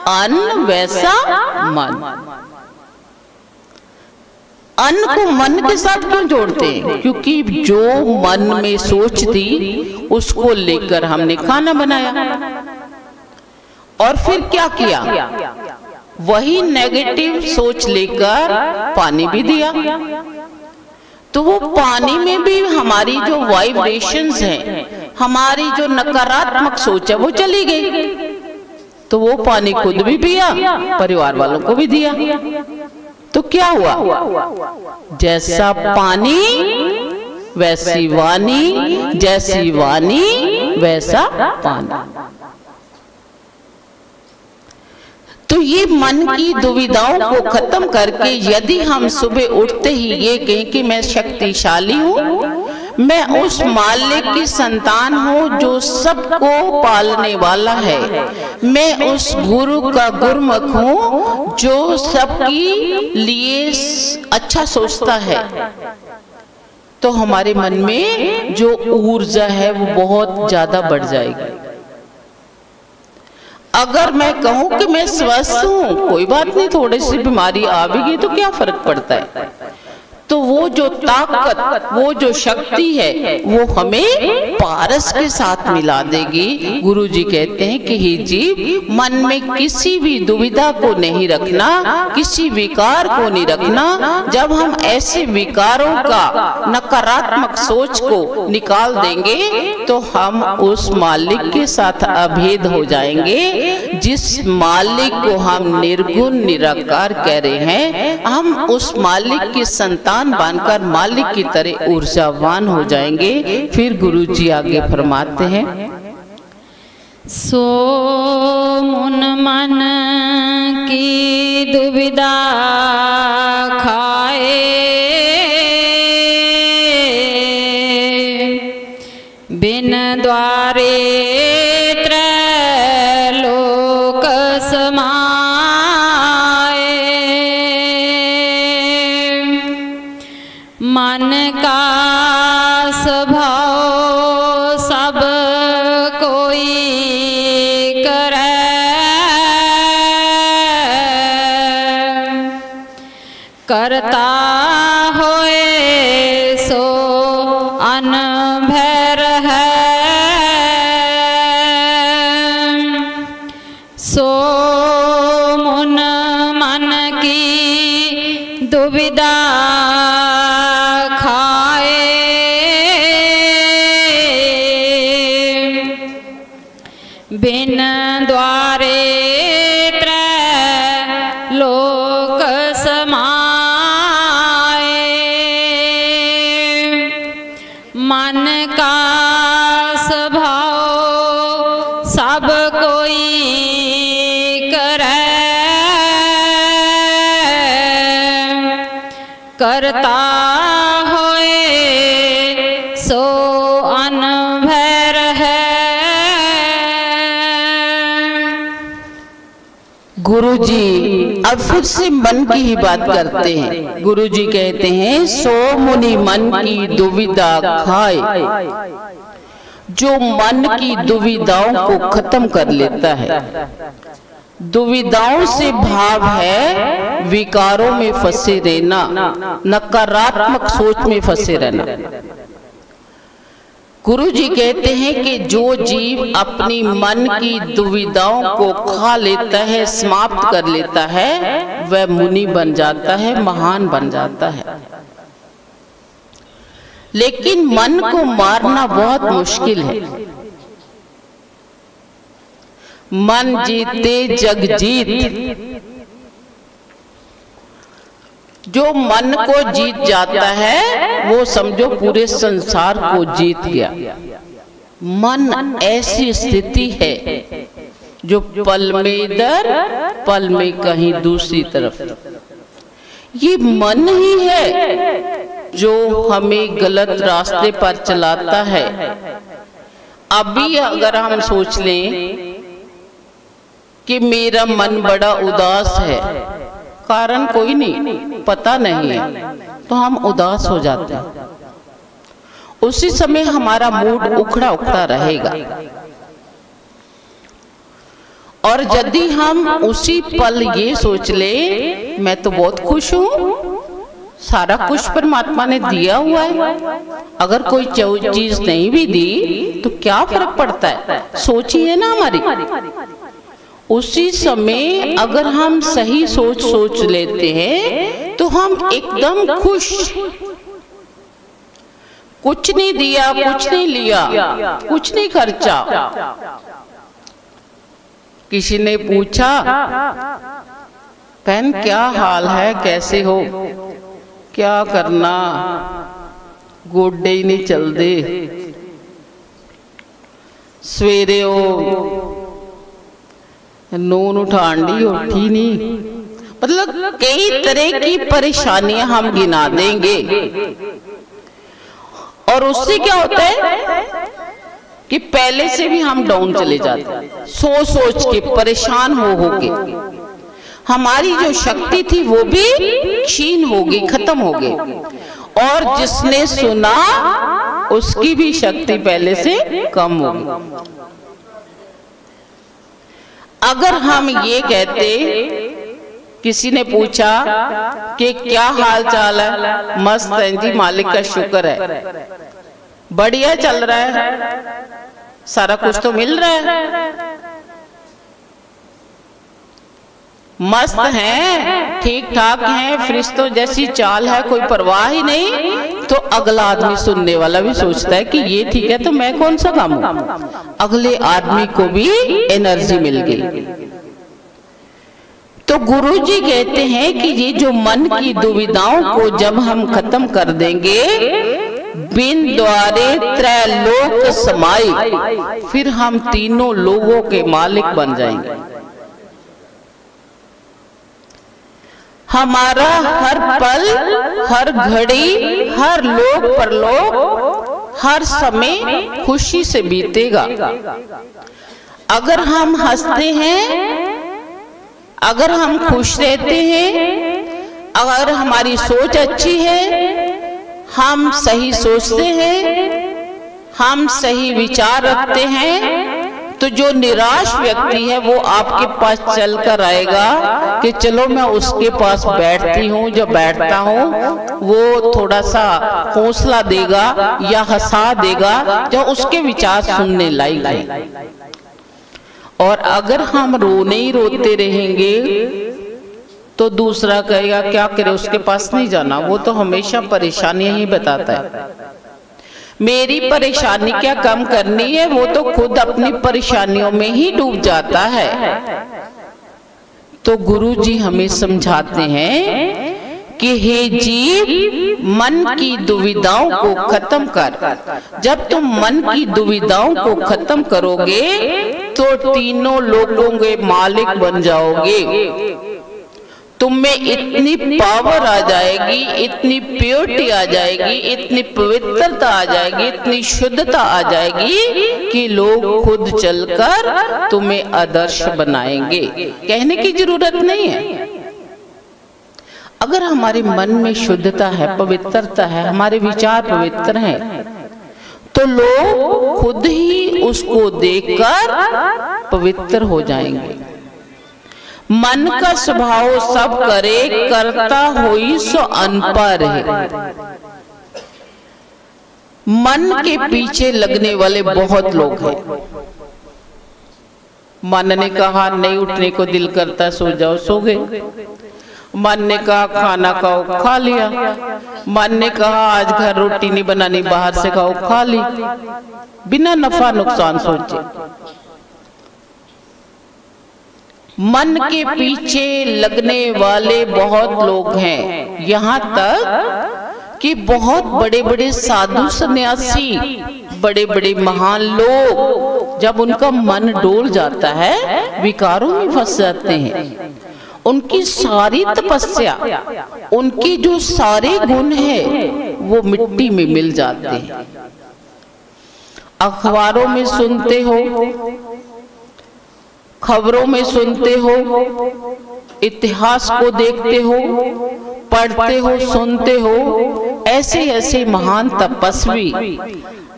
अन्न वैसा मन। अन्न को मन के साथ क्यों जोड़ते हैं? क्योंकि जो मन में सोच थी उसको लेकर हमने खाना बनाया और फिर क्या किया? वही नेगेटिव सोच लेकर पानी भी दिया, तो वो पानी में भी हमारी जो वाइब्रेशंस हैं, हमारी जो नकारात्मक सोच है वो चली गई। तो वो पानी खुद भी पिया, परिवार वालों को भी दिया। तो क्या हुआ? जैसा पानी वैसी वाणी, जैसी वाणी वैसा पानी। तो ये मन की दुविधाओं को खत्म करके यदि हम सुबह उठते ही ये कहें कि मैं शक्तिशाली हूँ, मैं उस मालिक की संतान हूँ जो सबको पालने वाला है, मैं उस गुरु का गुरुमुख हूँ जो सबकी लिए अच्छा सोचता है, तो हमारे मन में जो ऊर्जा है वो बहुत ज्यादा बढ़ जाएगी। अगर मैं कहूँ कि मैं स्वस्थ हूँ, कोई बात नहीं, थोड़ी सी बीमारी आ भी गई तो क्या फर्क पड़ता है, तो वो जो ताकत, वो जो शक्ति है, वो हमें पारस के साथ मिला देगी। गुरु जी कहते हैं कि हे जीव, मन में किसी भी दुविधा को नहीं रखना, किसी विकार को नहीं रखना। जब हम ऐसे विकारों का, नकारात्मक सोच को निकाल देंगे तो हम उस मालिक के साथ अभेद हो जाएंगे। जिस मालिक को हम निर्गुण निराकार कह रहे हैं, हम उस मालिक की संतान बनकर मालिक की तरह ऊर्जावान हो जाएंगे। फिर गुरु जी आगे फरमाते हैं, सो मुन मन की दुविधा खाए, बिन द्वारे त्रैलोक समाए। मन का स्वभाव सब कोई करे, करता होए सो अनभर है। सो मुन मन की दुविधा बिन द्वारे त्रैलोक समाए। मन का स्वभाव सब कोई करे, करता होए सो अनभर है। गुरु जी अब फिर से मन की ही बात करते हैं। गुरु जी कहते हैं, सो मुनि मन की दुविधा खाए। जो मन की दुविधाओं को खत्म कर लेता है, दुविधाओं से भाव है विकारों में फंसे रहना, नकारात्मक सोच में फंसे रहना। गुरु जी कहते हैं कि जो जीव अपनी मन की दुविधाओं को खा लेता है, समाप्त कर लेता है, वह मुनि बन जाता है, महान बन जाता है। लेकिन मन को मारना बहुत मुश्किल है। मन जीते जग जीत। जो मन को जीत जाता है वो समझो पूरे संसार को जीत गया। मन ऐसी स्थिति है जो पल में इधर, पल में कहीं दूसरी तरफ। ये मन ही है जो हमें गलत रास्ते पर चलाता है। अभी अगर हम सोच लें कि मेरा मन बड़ा उदास है, कारण कोई नहीं, पता नहीं है, तो हम उदास हो जाते हैं। उसी समय हमारा मूड उखड़ा उखड़ा रहेगा। और यदि हम उसी पल ये सोच ले मैं तो बहुत खुश हूं, सारा कुछ परमात्मा ने दिया हुआ है, अगर कोई चीज नहीं भी दी तो क्या फर्क पड़ता है, सोची है ना हमारी। उसी समय अगर हम सही सोच लेते हैं तो हम एकदम खुश। कुछ नहीं दिया, कुछ नहीं लिया, कुछ नहीं खर्चा। किसी ने पूछा, बहन क्या हाल है, कैसे हो, क्या करना, गोडे ही नहीं चलते, सवेरे ओ नून उठान दी उठी नहीं। मतलब कई तरह की परेशानियां हम गिना देंगे। और उससे क्या होता है कि पहले से भी हम डाउन चले जाते हैं, सोच के परेशान हो के। हमारी जो शक्ति थी वो भी क्षीण हो गई, खत्म हो गई। और जिसने सुना उसकी भी शक्ति पहले से कम हो गई। अगर हम ये कहते किसी ने पूछा कि क्या हाल चाल है? मस्त है जी, मालिक का शुक्र है, बढ़िया चल रहा है, सारा कुछ तो मिल रहा है, मस्त हैं, ठीक ठाक हैं, फरिश्तों जैसी चाल है, कोई परवाह ही नहीं। तो अगला आदमी, सुनने वाला भी सोचता है कि ये ठीक है तो मैं कौन सा काम हूं। अगले आदमी को भी एनर्जी मिल गई। तो गुरु जी कहते हैं कि ये जो मन की दुविधाओं को जब हम खत्म कर देंगे, बिन द्वारे त्रैलोक समाई, फिर हम तीनों लोगों के मालिक बन जाएंगे। हमारा हर पल, हर घड़ी, हर लोक परलोक, हर समय खुशी से बीतेगा। अगर हम हंसते हैं, अगर हम खुश रहते हैं, अगर हमारी सोच अच्छी है, हम सही सोचते हैं, हम सही विचार रखते हैं, तो जो निराश व्यक्ति है वो आपके पास चल कर आएगा कि चलो मैं उसके पास बैठती हूँ, जो बैठता हूँ वो थोड़ा सा हौसला देगा या हंसा देगा, जो उसके विचार सुनने लायक है। और अगर हम रोने ही रोते रहेंगे तो दूसरा कहेगा क्या करे, उसके पास नहीं जाना, वो तो हमेशा परेशानियां ही बताता है। मेरी परेशानी क्या कम करनी है, वो तो खुद अपनी परेशानियों में ही डूब जाता है। तो गुरु जी हमें समझाते हैं कि हे जीव, मन की दुविधाओं को खत्म कर। जब तुम मन की दुविधाओं को खत्म करोगे तो तीनों लोगों के मालिक बन जाओगे। तुम में इतनी पावर आ जाएगी, इतनी प्योरिटी आ जाएगी, इतनी पवित्रता आ जाएगी, इतनी शुद्धता आ जाएगी कि लोग खुद चलकर तुम्हें आदर्श बनाएंगे। कहने की जरूरत नहीं है। अगर हमारे मन में शुद्धता है, पवित्रता है, हमारे विचार पवित्र हैं, तो लोग खुद ही उसको देखकर पवित्र हो जाएंगे। मन का स्वभाव सब करे, करता होई सो अनपढ़ है। मन के पीछे लगने वाले बहुत लोग हैं। मन ने कहा नहीं उठने को दिल करता, सो जाओ, सो गए। मन ने कहा खाना खाओ, खा लिया। मन ने कहा आज घर रोटी नहीं बनानी, बाहर से खाओ, खा ली, बिना नफा नुकसान सोचे। मन के पीछे लगने वाले बहुत लोग हैं, यहाँ तक कि बहुत बड़े बड़े साधु सन्यासी, बड़े बड़े महान लोग जब उनका मन डोल जाता है, विकारों में फंस जाते हैं। उनकी सारी तपस्या, उनकी जो सारे गुण है वो मिट्टी में मिल जाते हैं। अखबारों में सुनते हो, खबरों में सुनते हो, इतिहास को देखते हो, पढ़ते हो, सुनते हो, ऐसे ऐसे महान तपस्वी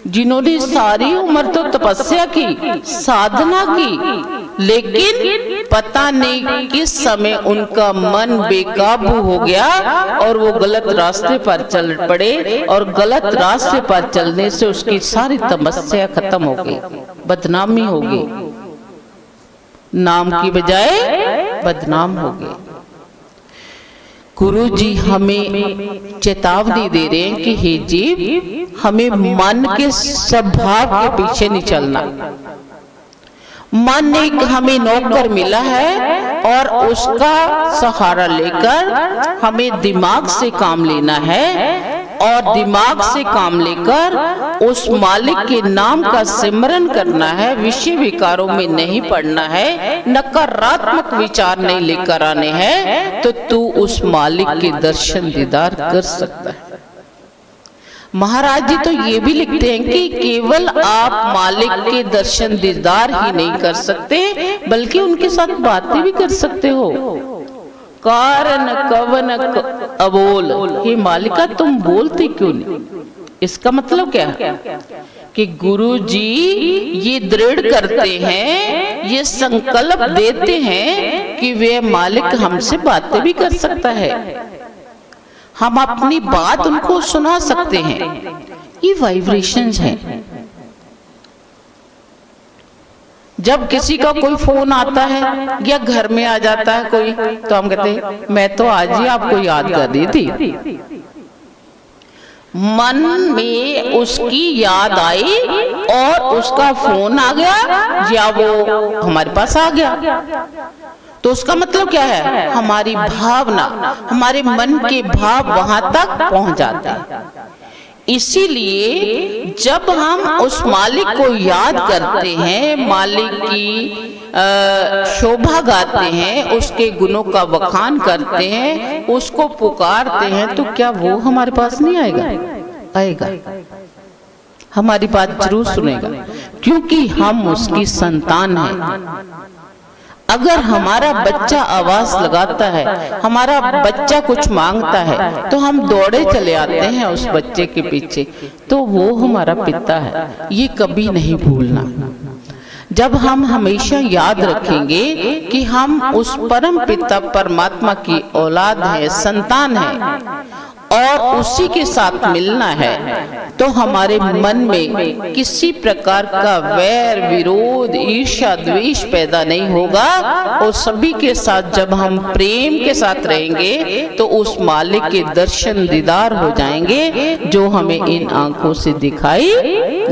जिन्होंने सारी उम्र तो तपस्या की, साधना की, लेकिन पता नहीं किस समय उनका मन बेकाबू हो गया और वो गलत रास्ते पर चल पड़े, और गलत रास्ते पर चलने से उसकी सारी तपस्या खत्म हो गई, बदनामी हो गई, नाम की बजाय बदनाम हो गए। गुरु जी हमें चेतावनी दे रहे हैं कि हे जीव, हमें मन के स्वभाव के पीछे नहीं चलना। मन एक हमें नौकर मिला है और उसका सहारा लेकर हमें दिमाग से काम लेना है, और दिमाग से काम लेकर उस मालिक के नाम का सिमरन करना है। विषय विकारों में नहीं पड़ना है, नकारात्मक विचार नहीं लेकर आने हैं, तो तू उस मालिक के दर्शन दीदार कर सकता है। महाराज जी तो ये भी लिखते हैं कि केवल आप मालिक के दर्शन दीदार ही नहीं कर सकते, बल्कि उनके साथ बातें भी कर सकते हो। कारण कवन अबोल, हे मालिका तुम बोलते क्यों नहीं? इसका मतलब क्या है कि गुरु जी ये दृढ़ करते हैं ये संकल्प देते हैं कि वे मालिक हमसे बातें भी कर सकता है, हम अपनी बात उनको सुना सकते हैं। ये वाइब्रेशंस हैं। जब किसी का कोई फोन आता है या घर में आ जाता है कोई, तो हम कहते हैं मैं तो आज ही आपको याद कर रही थी। मन में उसकी याद आई और उसका फोन आ गया या वो हमारे पास आ गया, तो उसका मतलब क्या है, हमारी भावना, हमारे मन के भाव वहां तक पहुंच जाते हैं। इसीलिए जब हम उस मालिक को याद करते हैं, मालिक की शोभा गाते हैं, उसके गुणों का बखान करते हैं, उसको पुकारते हैं, तो क्या वो हमारे पास नहीं आएगा? आएगा, हमारी बात जरूर सुनेगा, क्योंकि हम उसकी संतान हैं। अगर हमारा बच्चा आवाज लगाता है, हमारा बच्चा कुछ मांगता है, तो हम दौड़े चले आते हैं उस बच्चे के पीछे, तो वो हमारा पिता है। ये कभी नहीं भूलना। जब हम हमेशा याद रखेंगे कि हम उस परम पिता परमात्मा की औलाद है, संतान है, और उसी के साथ मिलना है, तो हमारे मन में किसी प्रकार का वैर, विरोध, ईर्ष्या, द्वेष पैदा नहीं होगा। और सभी के साथ जब हम प्रेम के साथ रहेंगे तो उस मालिक के दर्शन दीदार हो जाएंगे, जो हमें इन आंखों से दिखाई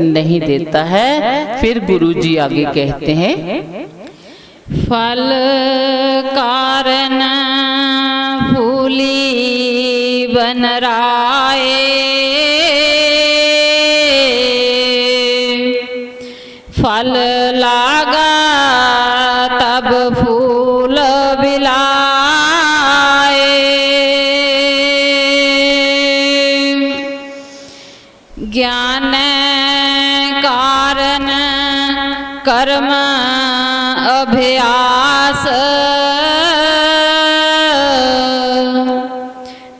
नहीं देता है। फिर गुरुजी आगे कहते हैं, फल कारण फूली बन राए, फल लागा तब फूल बिलाए। ज्ञान कारण कर्म अभ्यास,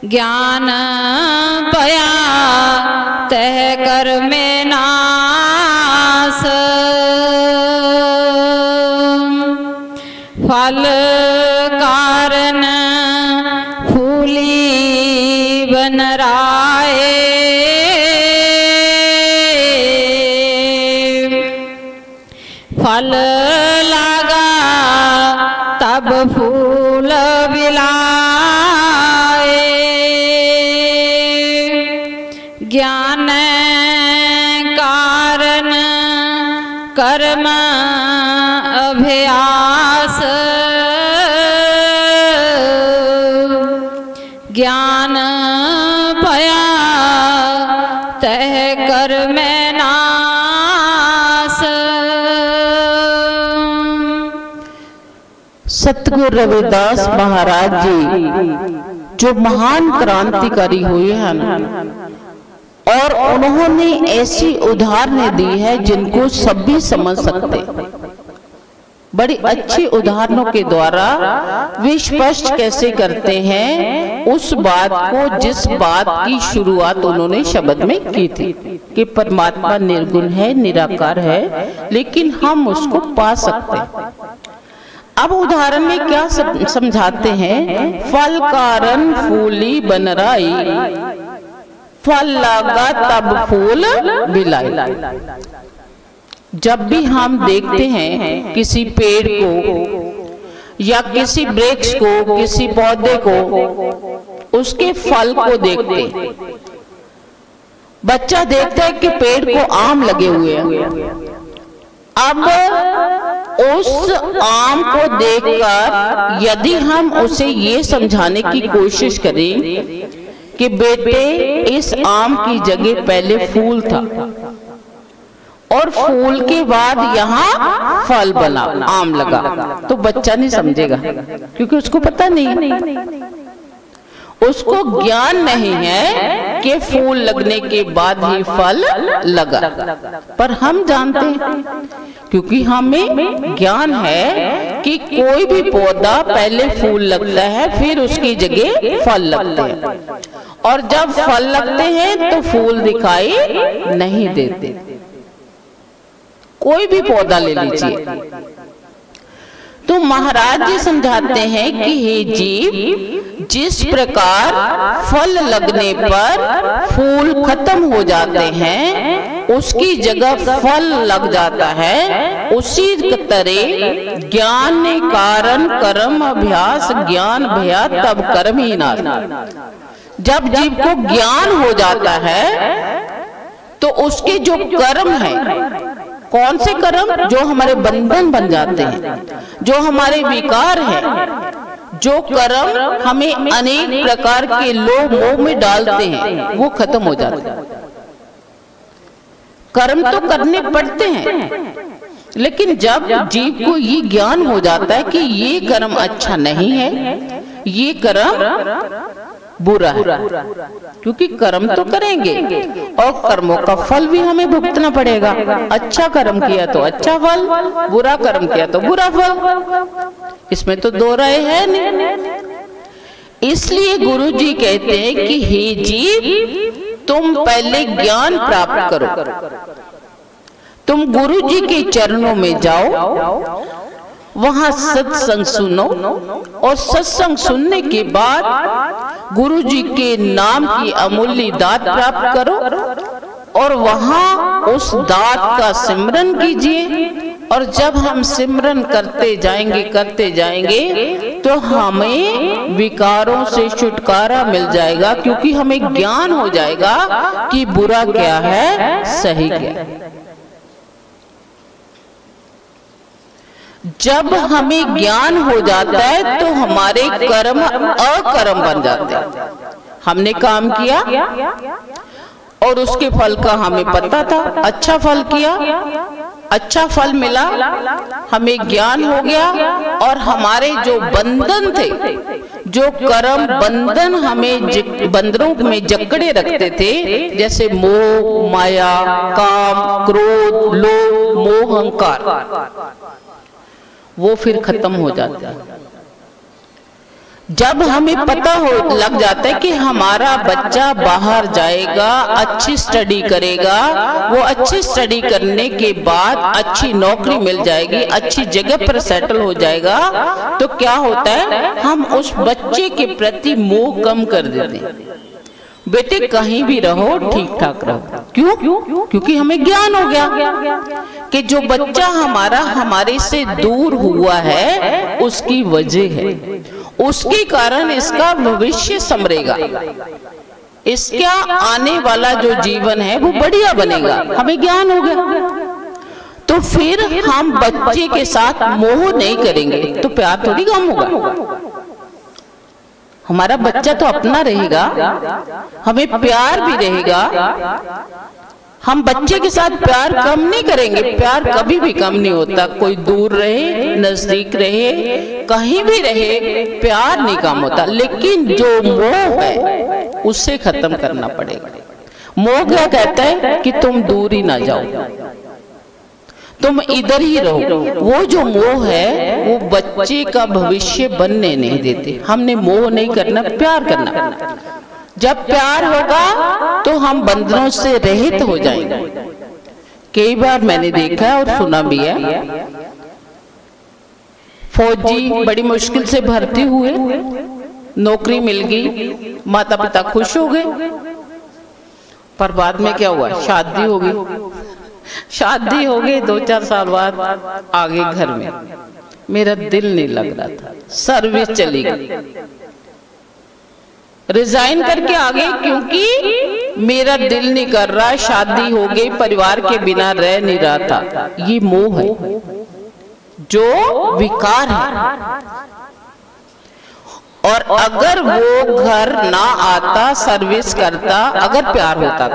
ज्ञान पया तह कर में नास, फल कारण फूली बन राए, फल लगा तब फूल बिलाए। ज्ञान कारण कर्म अभ्यास, ज्ञान पया तह कर में नास। सतगुरु रविदास महाराज जी जो महान क्रांतिकारी हुए हैं, और उन्होंने ऐसी उदाहरणें दी है जिनको सभी समझ सकते। बड़ी अच्छी उदाहरणों के द्वारा वे स्पष्ट कैसे करते हैं उस बात को, जिस बात की शुरुआत उन्होंने शब्द में की थी कि परमात्मा निर्गुण है, निराकार है, लेकिन हम उसको पा सकते हैं। अब उदाहरण में क्या समझाते हैं, फल कारण फूली बन राई, फल लगा तब फूल बिलाई। जब भी हम देखते हैं किसी पेड़ को या किसी वृक्ष को, किसी पौधे को, उसके फल को देखते, बच्चा देखता है कि पेड़ को आम लगे हुए हैं। अब उस आम को देखकर यदि हम उसे ये समझाने की कोशिश करें कि बेटे इस आम की जगह पहले फूल था और फूल के बाद यहाँ फल बना, आम लगा, तो बच्चा नहीं समझेगा, क्योंकि उसको पता नहीं, उसको ज्ञान नहीं है कि फूल लगने के बाद ही फल लगा। पर हम जानते हैं, क्योंकि हमें ज्ञान है कि कोई भी पौधा पहले फूल लगता है, फिर उसकी जगह फल लगते हैं, और जब फल लगते हैं तो फूल दिखाई नहीं देते। कोई भी पौधा ले लीजिए, तो महाराज जी समझाते हैं कि हे जीव, जिस प्रकार फल लगने पर फूल खत्म हो जाते हैं, उसकी जगह फल लग जाता है, उसी तरह ज्ञान ने कारण कर्म अभ्यास ज्ञान भया तब कर्म ही ना। जब जीव को ज्ञान हो जाता है तो उसके जो कर्म है, कौन से कर्म? जो हमारे बंधन बन जाते हैं, जो हमारे विकार हैं, जो कर्म हमें अनेक प्रकार के लोभ मोह में डालते हैं, वो खत्म हो जाते हैं। कर्म तो करने पड़ते हैं, लेकिन जब जीव को ये ज्ञान हो जाता है कि ये कर्म अच्छा नहीं है, ये कर्म बुरा है, क्योंकि कर्म तो करेंगे और कर्मों का फल भी हमें भुगतना पड़ेगा। अच्छा कर्म किया तो अच्छा फल, बुरा कर्म किया तो बुरा फल, इसमें तो दो राय है नहीं। इसलिए गुरु जी कहते हैं कि हे जीव, तुम पहले ज्ञान प्राप्त करो, तुम गुरु जी के चरणों में जाओ, वहां सत्संग सुनो और सत्संग सुनने के बाद गुरु जी के नाम की अमूल्य दात प्राप्त करो और वहां उस दात का सिमरन कीजिए। और जब हम सिमरन करते जाएंगे तो हमें विकारों से छुटकारा मिल जाएगा, क्योंकि हमें ज्ञान हो जाएगा कि बुरा क्या है, सही क्या है। जब हमें ज्ञान हो जाता है तो हमारे कर्म अकर्म बन जाते हैं। हमने काम किया और उसके फल का हमें पता था, अच्छा फल किया, अच्छा फल मिला, हमें ज्ञान हो गया और हमारे जो बंधन थे, जो कर्म बंधन हमें बंदरों में जकड़े रखते थे, जैसे मोह माया काम क्रोध लोभ मोह अहंकार, वो फिर खत्म हो जाता है। जब हमें पता हो लग जाता है कि हमारा बच्चा बाहर जाएगा, अच्छी स्टडी करेगा, वो अच्छी स्टडी करने के बाद अच्छी नौकरी मिल जाएगी, अच्छी जगह पर सेटल हो जाएगा, तो क्या होता है, हम उस बच्चे के प्रति मोह कम कर देते हैं। बेटे कहीं भी रहो ठीक ठाक रहो। क्यों? क्योंकि हमें ज्ञान हो गया कि जो बच्चा हमारा हमारे से दूर हुआ है उसकी वजह है, उसके कारण इसका भविष्य संवरेगा, इसका आने वाला जो जीवन है वो बढ़िया बनेगा। हमें ज्ञान हो गया तो फिर हम बच्चे के साथ मोह नहीं करेंगे तो प्यार थोड़ी कम होगा। हमारा बच्चा तो अपना रहेगा, हमें प्यार भी रहेगा। हम बच्चे के साथ प्यार कम नहीं करेंगे, प्यार कभी भी कम नहीं होता। कोई दूर रहे नजदीक रहे कहीं भी रहे, प्यार नहीं कम होता। लेकिन जो मोह है उसे खत्म करना पड़ेगा। मोह क्या कहता है कि तुम दूर ही ना जाओ, तुम इधर ही रहो। वो जो मोह है वो बच्चे का भविष्य बनने नहीं देते। हमने मोह नहीं करना, प्यार करना। जब प्यार होगा तो हम बंधनों से रहित हो जाएंगे। कई बार मैंने देखा और सुना भी है, फौजी बड़ी मुश्किल से भर्ती हुए, नौकरी मिल गई, माता पिता खुश हो गए, पर बाद में क्या हुआ, शादी हो गई। शादी हो गई 2-4 साल बाद आ गए घर में, मेरा दिल नहीं लग रहा था, सर्विस चली गई, रिजाइन करके आ गए क्योंकि मेरा दिल नहीं कर रहा, शादी हो गई, परिवार के बिना रह नहीं रहा था। ये मोह है, जो विकार है। और अगर वो घर ना आता, सर्विस करता, अगर प्यार होता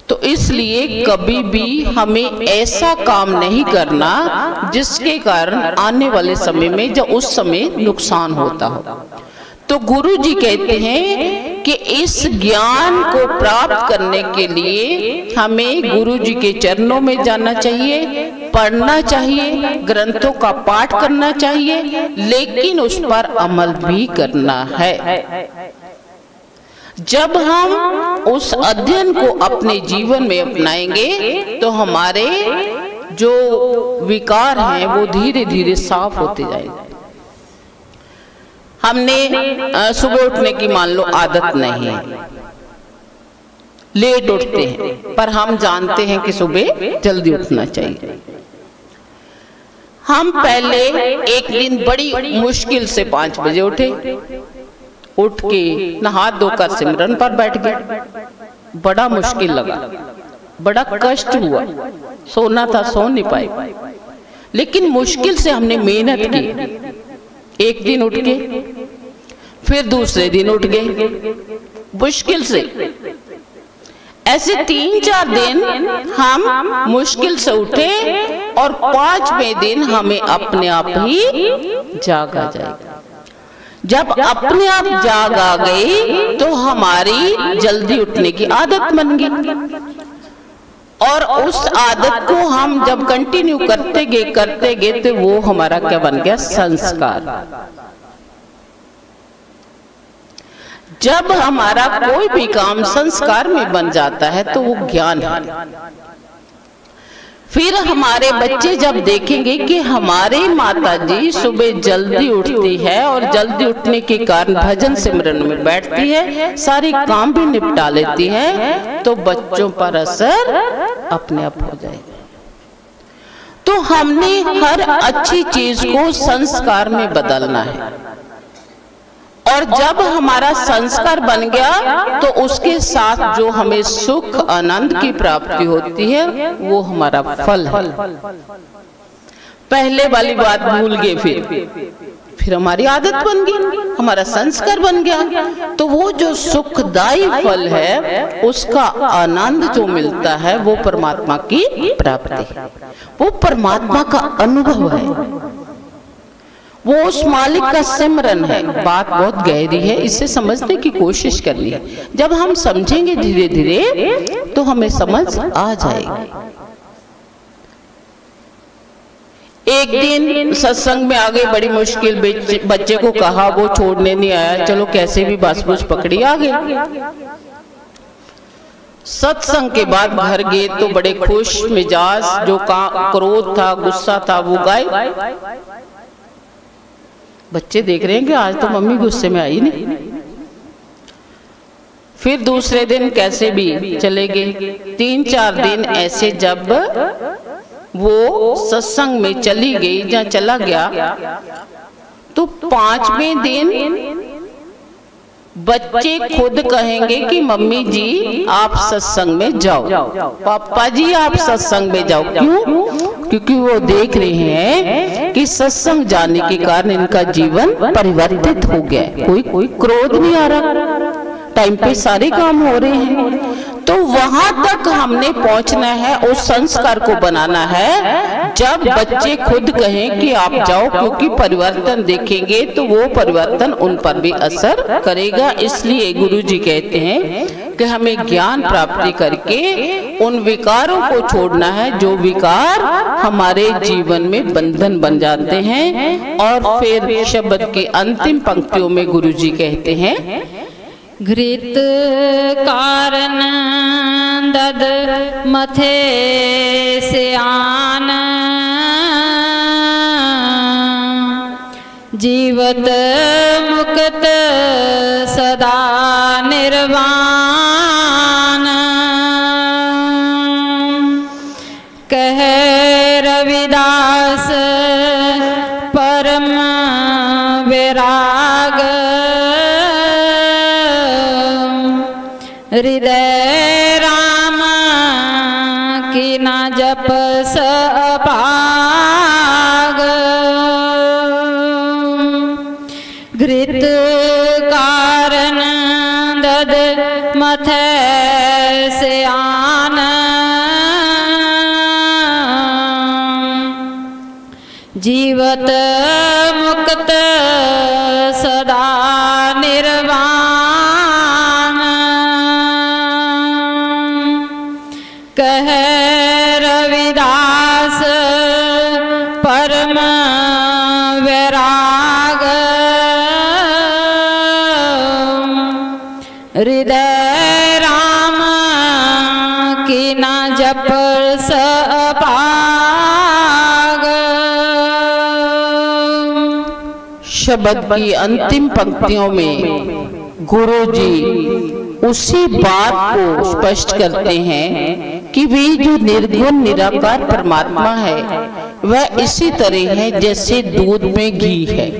तो इसलिए कभी भी हमें ऐसा काम नहीं करना जिसके कारण आने वाले समय में जब उस समय नुकसान होता हो। तो गुरु जी कहते हैं कि इस ज्ञान को प्राप्त करने के लिए हमें गुरु जी के चरणों में जाना चाहिए, पढ़ना चाहिए, ग्रंथों का पाठ करना चाहिए, लेकिन उस पर अमल भी करना है। जब हम उस अध्ययन को अपने जीवन में अपनाएंगे तो हमारे जो विकार हैं वो धीरे धीरे साफ होते जाएंगे। हमने सुबह उठने की मान लो आदत नहीं है, लेट उठते हैं, पर हम जानते हैं कि सुबह जल्दी उठना चाहिए। हम पहले एक दिन बड़ी मुश्किल से 5 बजे उठे, उठ के नहा धोकर सिमरन पर बैठ गए। बड़ा मुश्किल लगा, बड़ा कष्ट हुआ, सोना था सो नहीं पाए, लेकिन मुश्किल से हमने मेहनत की। एक दिन उठ के, फिर दूसरे दिन उठ गए मुश्किल से। ऐसे 3-4 दिन हम मुश्किल से उठे और 5वें दिन हमें अपने आप ही जाग आ जाएगा। जब अपने आप जाग आ गई तो हमारी जल्दी उठने की आदत बन गई, और उस आदत को हम जब कंटिन्यू करते गए तो वो हमारा क्या बन गया, संस्कार। जब हमारा कोई भी काम संस्कार में बन जाता है तो वो ज्ञान है। फिर हमारे बच्चे जब देखेंगे कि हमारे माता जी सुबह जल्दी उठती है और जल्दी उठने के कारण भजन सिमरन में बैठती है, सारे काम भी निपटा लेती है, तो बच्चों पर असर अपने आप हो जाएगा। तो हमने हर अच्छी चीज को संस्कार में बदलना है, और जब हमारा संस्कार बन गया तो उसके साथ जो हमें सुख आनंद की प्राप्ति होती है वो हमारा फल है। पहले वाली बात भूल गए, फिर हमारी आदत बन गई, हमारा संस्कार बन गया, तो वो जो सुखदायी फल है उसका आनंद जो मिलता है वो परमात्मा की प्राप्ति है, वो परमात्मा का अनुभव है, वो उस मालिक का सिमरन है। बात बहुत गहरी है, इसे समझने की कोशिश करनी है। जब हम समझेंगे धीरे धीरे तो हमें समझ आ जाएगी। एक दिन सत्संग में आ गई, बड़ी मुश्किल, बच्चे को कहा, वो छोड़ने नहीं आया, चलो कैसे भी बस बुझ पकड़ी आ गए। सत्संग के बाद घर गए तो बड़े खुश मिजाज, जो क्रोध था, गुस्सा था, वो गायब। बच्चे देख रहे हैं कि आज तो मम्मी गुस्से में आई नहीं। फिर दूसरे दिन कैसे भी चले गए। 3-4 दिन ऐसे जब वो सत्संग में चली गई या चला गया, तो 5वें दिन बच्चे खुद कहेंगे कि मम्मी जी आप सत्संग में जाओ, पापा जी आप सत्संग में जाओ। क्यों? क्योंकि वो देख रहे हैं कि सत्संग जाने के कारण इनका जीवन परिवर्तित हो गया है। कोई क्रोध नहीं आ रहा, टाइम पे सारे काम हो रहे हैं। तो वहां तक हमने पहुंचना है, उस संस्कार को बनाना है जब बच्चे खुद कहें कि आप जाओ, क्योंकि परिवर्तन देखेंगे तो वो परिवर्तन उन पर भी असर करेगा। इसलिए गुरुजी कहते हैं कि हमें ज्ञान प्राप्ति करके उन विकारों को छोड़ना है जो विकार हमारे जीवन में बंधन बन जाते हैं। और फिर शब्द के अंतिम पंक्तियों में गुरुजी कहते हैं, घृत कारण दद मथे से आन, जीवत मुक्त सदा निर्वाण, कह रविदास परम विराग, हृदय राम की ना जप सपाग, घृत कारण दद मथे से आन, जीवत मुक्त सदा निर्वाण, कह रविदास परम वैराग, हृदय राम की ना जप सपाग, शब्द की अंतिम पंक्तियों में गुरु जी उसी बात को स्पष्ट करते हैं कि वे जो निर्गुण निराकार परमात्मा है वह इसी तरह है जैसे दूध में घी है।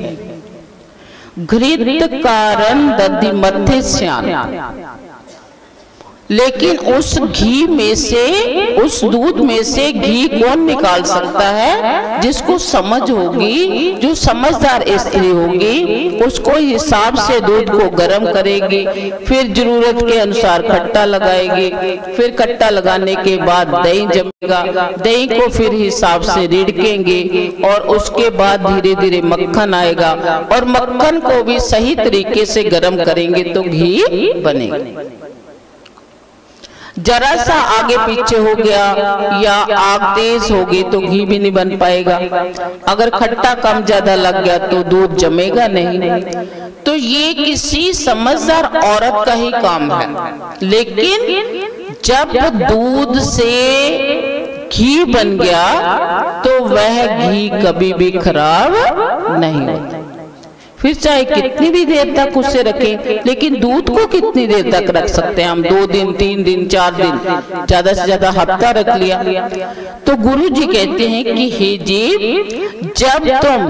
घृत कारण दधि मध्य श्यान, लेकिन उस घी में से, उस दूध में से घी कौन निकाल सकता है? जिसको समझ होगी, जो समझदार स्त्री होगी, उसको हिसाब से दूध को गर्म करेगी, फिर जरूरत के अनुसार खट्टा लगाएगी, फिर खट्टा लगाने के बाद दही जमेगा, दही को फिर हिसाब से रिड़केंगे और उसके बाद धीरे धीरे मक्खन आएगा और मक्खन को भी सही तरीके से गर्म करेंगे तो घी बनेगा। जरा सा आगे पीछे हो गया या आग तेज होगी तो घी भी नहीं बन पाएगा। अगर खट्टा कम ज्यादा लग गया तो दूध जमेगा नहीं। तो ये किसी समझदार औरत का ही काम है। लेकिन जब दूध से घी बन गया तो वह घी कभी भी खराब नहीं होता। फिर चाहे कितनी भी देर तक उसे रखें, लेकिन दूध को कितनी देर तक रख सकते हैं हम? 2 दिन, 3 दिन, 4 दिन, ज्यादा से ज्यादा हफ्ता रख लिया। तो गुरु जी कहते हैं कि हे जीव, जब तुम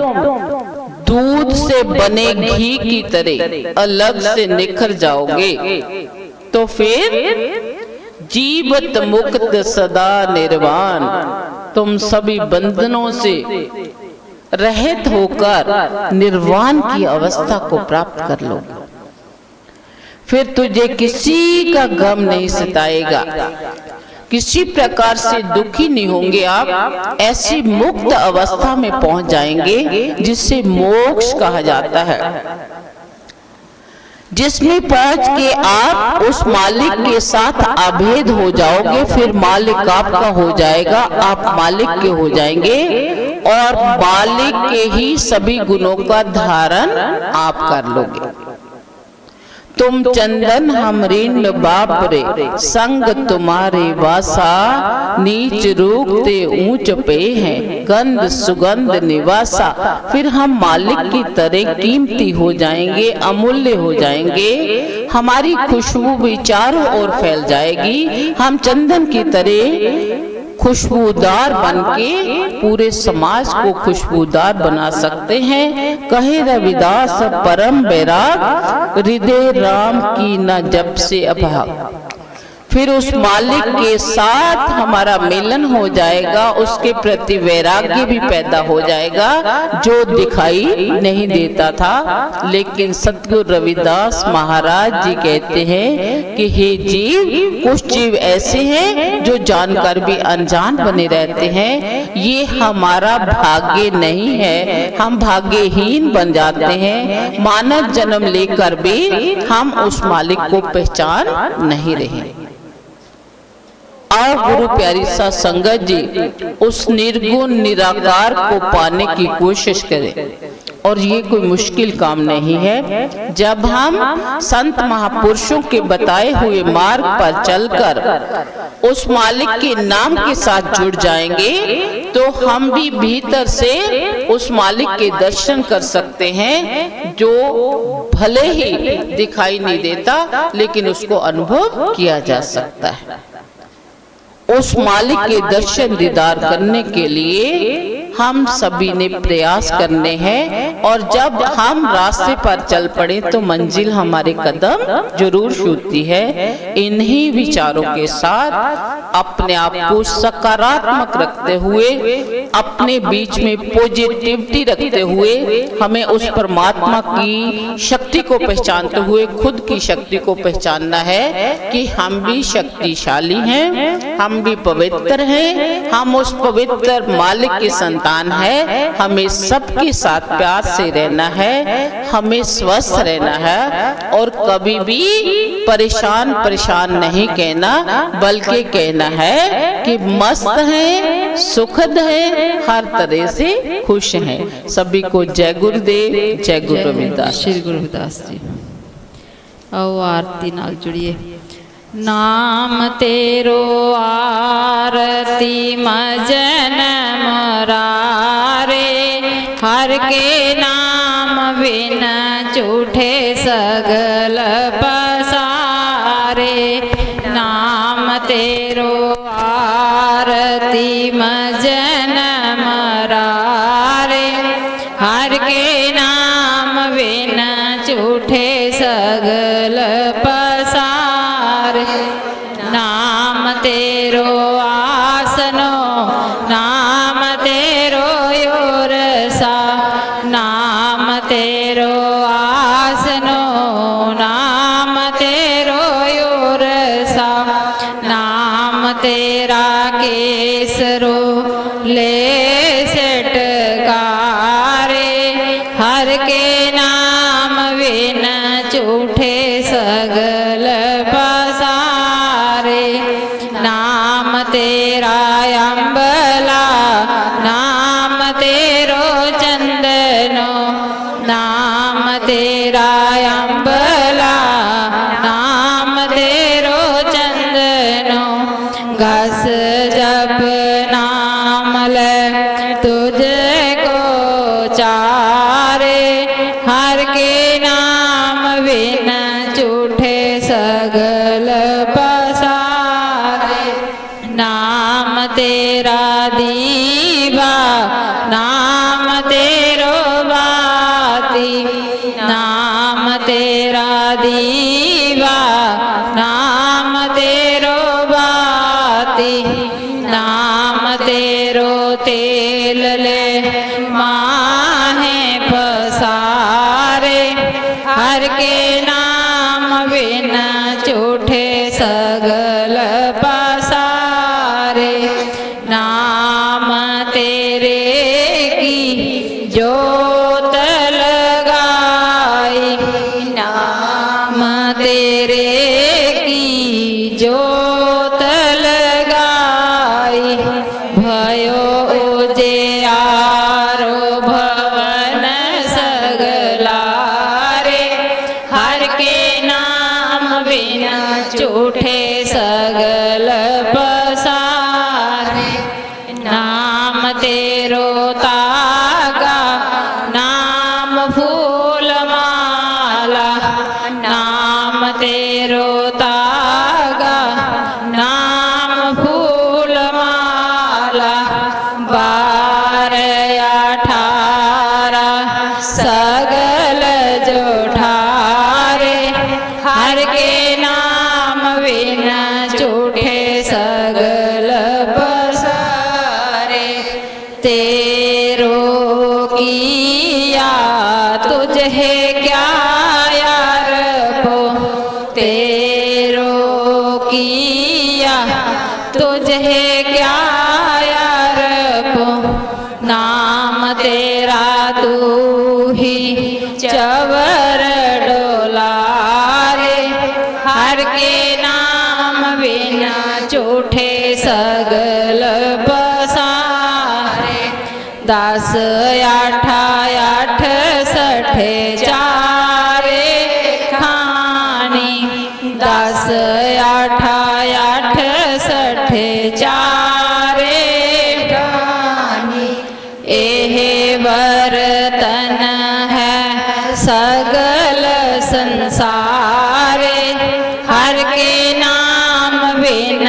दूध से बने घी की तरह अलग से निखर जाओगे तो फिर जीवत मुक्त सदा निर्वाण, तुम सभी बंधनों से रहित होकर निर्वाण की अवस्था को प्राप्त कर लो। फिर तुझे किसी का गम नहीं सताएगा, किसी प्रकार से दुखी नहीं होंगे आप। ऐसी मुक्त अवस्था में पहुंच जाएंगे जिसे मोक्ष कहा जाता है, जिसमें पहुंच के आप उस मालिक के साथ अभेद हो जाओगे। फिर मालिक आपका हो जाएगा, आप मालिक के हो जाएंगे और मालिक के ही सभी गुणों का धारण आप कर लोगे। तुम चंदन हम ऋण बाप रे, संग तुम्हारे वासा, नीच रूपते ऊंच पे हैं, गंध सुगंध निवासा। फिर हम मालिक की तरह कीमती हो जाएंगे, अमूल्य हो जाएंगे, हमारी खुशबू भी चारों ओर फैल जाएगी। हम चंदन की तरह खुशबूदार बनके पूरे समाज को खुशबूदार बना सकते हैं। कहे रविदास परम बैराग, हृदय राम की न जब से अभाग। फिर उस मालिक के साथ हमारा मिलन हो जाएगा, उसके प्रति वैराग्य भी पैदा हो जाएगा जो दिखाई नहीं देता था। लेकिन सतगुरु रविदास महाराज जी कहते हैं कि हे जीव, कुछ जीव ऐसे हैं जो जानकर भी अनजान बने रहते हैं। ये हमारा भाग्य नहीं है, हम भाग्यहीन बन जाते हैं। मानव जन्म लेकर भी हम उस मालिक को पहचान नहीं रहे। आओ गुरु प्यारी सा संगत जी, उस निर्गुण निराकार को पाने की कोशिश करें। और ये कोई मुश्किल काम नहीं है। जब हम संत महापुरुषों के बताए हुए मार्ग पर चलकर उस मालिक के नाम के साथ जुड़ जाएंगे तो हम भी भीतर से उस मालिक के दर्शन कर सकते हैं, जो भले ही दिखाई नहीं देता लेकिन उसको अनुभव किया जा सकता है। उस मालिक के दर्शन दीदार करने के लिए हम सभी ने प्रयास करने हैं। और जब हम रास्ते पर चल पड़े तो मंजिल हमारे कदम जरूर छूती है। इन्हीं विचारों के साथ अपने आप को सकारात्मक रखते हुए, अपने बीच में पॉजिटिविटी रखते हुए, हमें उस परमात्मा की शक्ति को पहचानते हुए खुद की शक्ति को पहचानना है कि हम भी शक्तिशाली हैं, हम भी पवित्र हैं, हम उस पवित्र मालिक के संतान है। हमें सबके साथ प्यार से रहना है, हमें स्वस्थ रहना है और कभी भी परेशान नहीं कहना, बल्कि कहना है कि मस्त है, सुखद है, हर तरह से खुश हैं। सभी को जय गुरुदेव, जय गुरु रविदास। श्री गुरु रविदास जी। आओ आरती नाल जुड़िए। नाम तेरो आरती मजन मुरारे, हर के नाम बिन झूठे सगल पसारे। नाम तेरो आरती मजन मरारे। हर के नाम बिन झूठे सगल पसारे। नाम तेरो आसनो नाम तेरो योरसा। नाम तेरो आसनो नाम तेरो योरसा। नाम तेरा केसरो ले सटकारे। हर के नाम बिन झूठे सगल पसारे। नाम तेरा अम्बला नाम तेरो चंदनो। नाम तेरा अम्बला नाम तेरो चंदनो। घस जप नाम ले तुझको चारे। हर के नाम बिन झूठे सगल पसारे। नाम तेरा दीवा नाम तेरो बाती। नाम तेरा दीवा नाम तेरो बाती। नाम तेरो तेल ले माहे पसारे। हर के नाम बिन झूठे सगल पसारे। नाम तेरे की जोत लगाई। नाम तेरे की जोत लगाई। भयो उजियारो भवन सगलारे। हर के नाम बिन झूठे सगल पसारे। नाम तेरो तागा नाम फूल माला। नाम तेरो तागा नाम फूल माला। 12 18 सगल जोठारे। हर के नाम बिन झूठे सगल पसारे। तेरो किया तुझे क्या यार को। तेरो किया तुझे क्या यार को। नाम तेरा तू ही चवर डोलारे। हर के नाम बिन झूठे सगल पसारे। 10 8 60 चारे खानी। 10 8 60 चारे खानी। एह बर्तन है सगल संसारे। हर के नाम बिन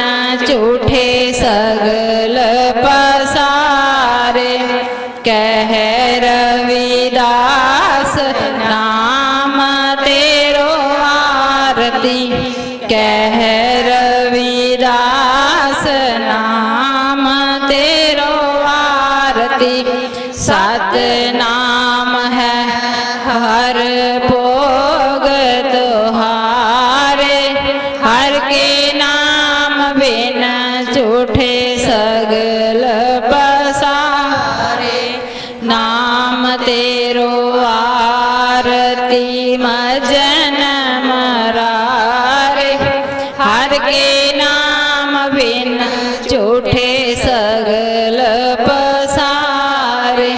झूठे सगल पसारे। कह रविदास नाम तेरो आरती। कह रविदास नाम तेरो आरती। सत नाम है हर भोग तुहारे। हर के नाम बिन झूठे सगल पसारे। नाम तेरो आरती मजन मरारे। हर के नाम बिन झूठे सगल पसारे।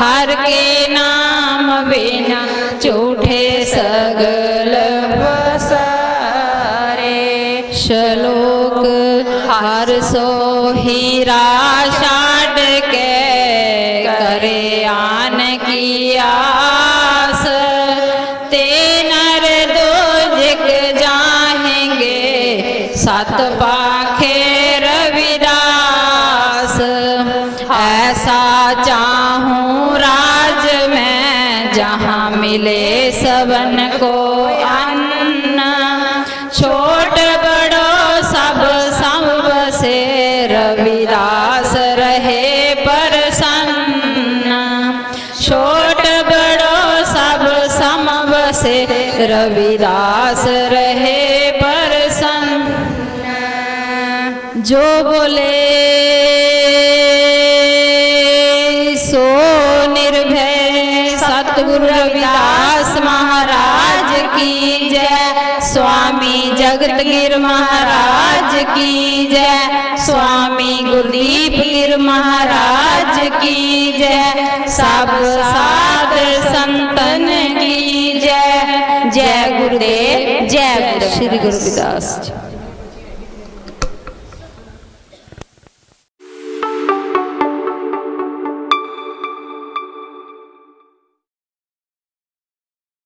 हर के ऐसा चाहूं राज में जहाँ मिले सबन को अन्न, छोट बड़ो सब से रविदास रहे प्रसन्न, छोट बड़ो सब से रविदास रहे प्रसन्न। जो बोले सो निर्भय, सतगुरु रविदास महाराज की जय, स्वामी जगत गिर महाराज की जय, स्वामी गुरदीप गिर महाराज की जय, सब साध संतन की जय। जय गुरुदेव, जय श्री गुरु रविदास।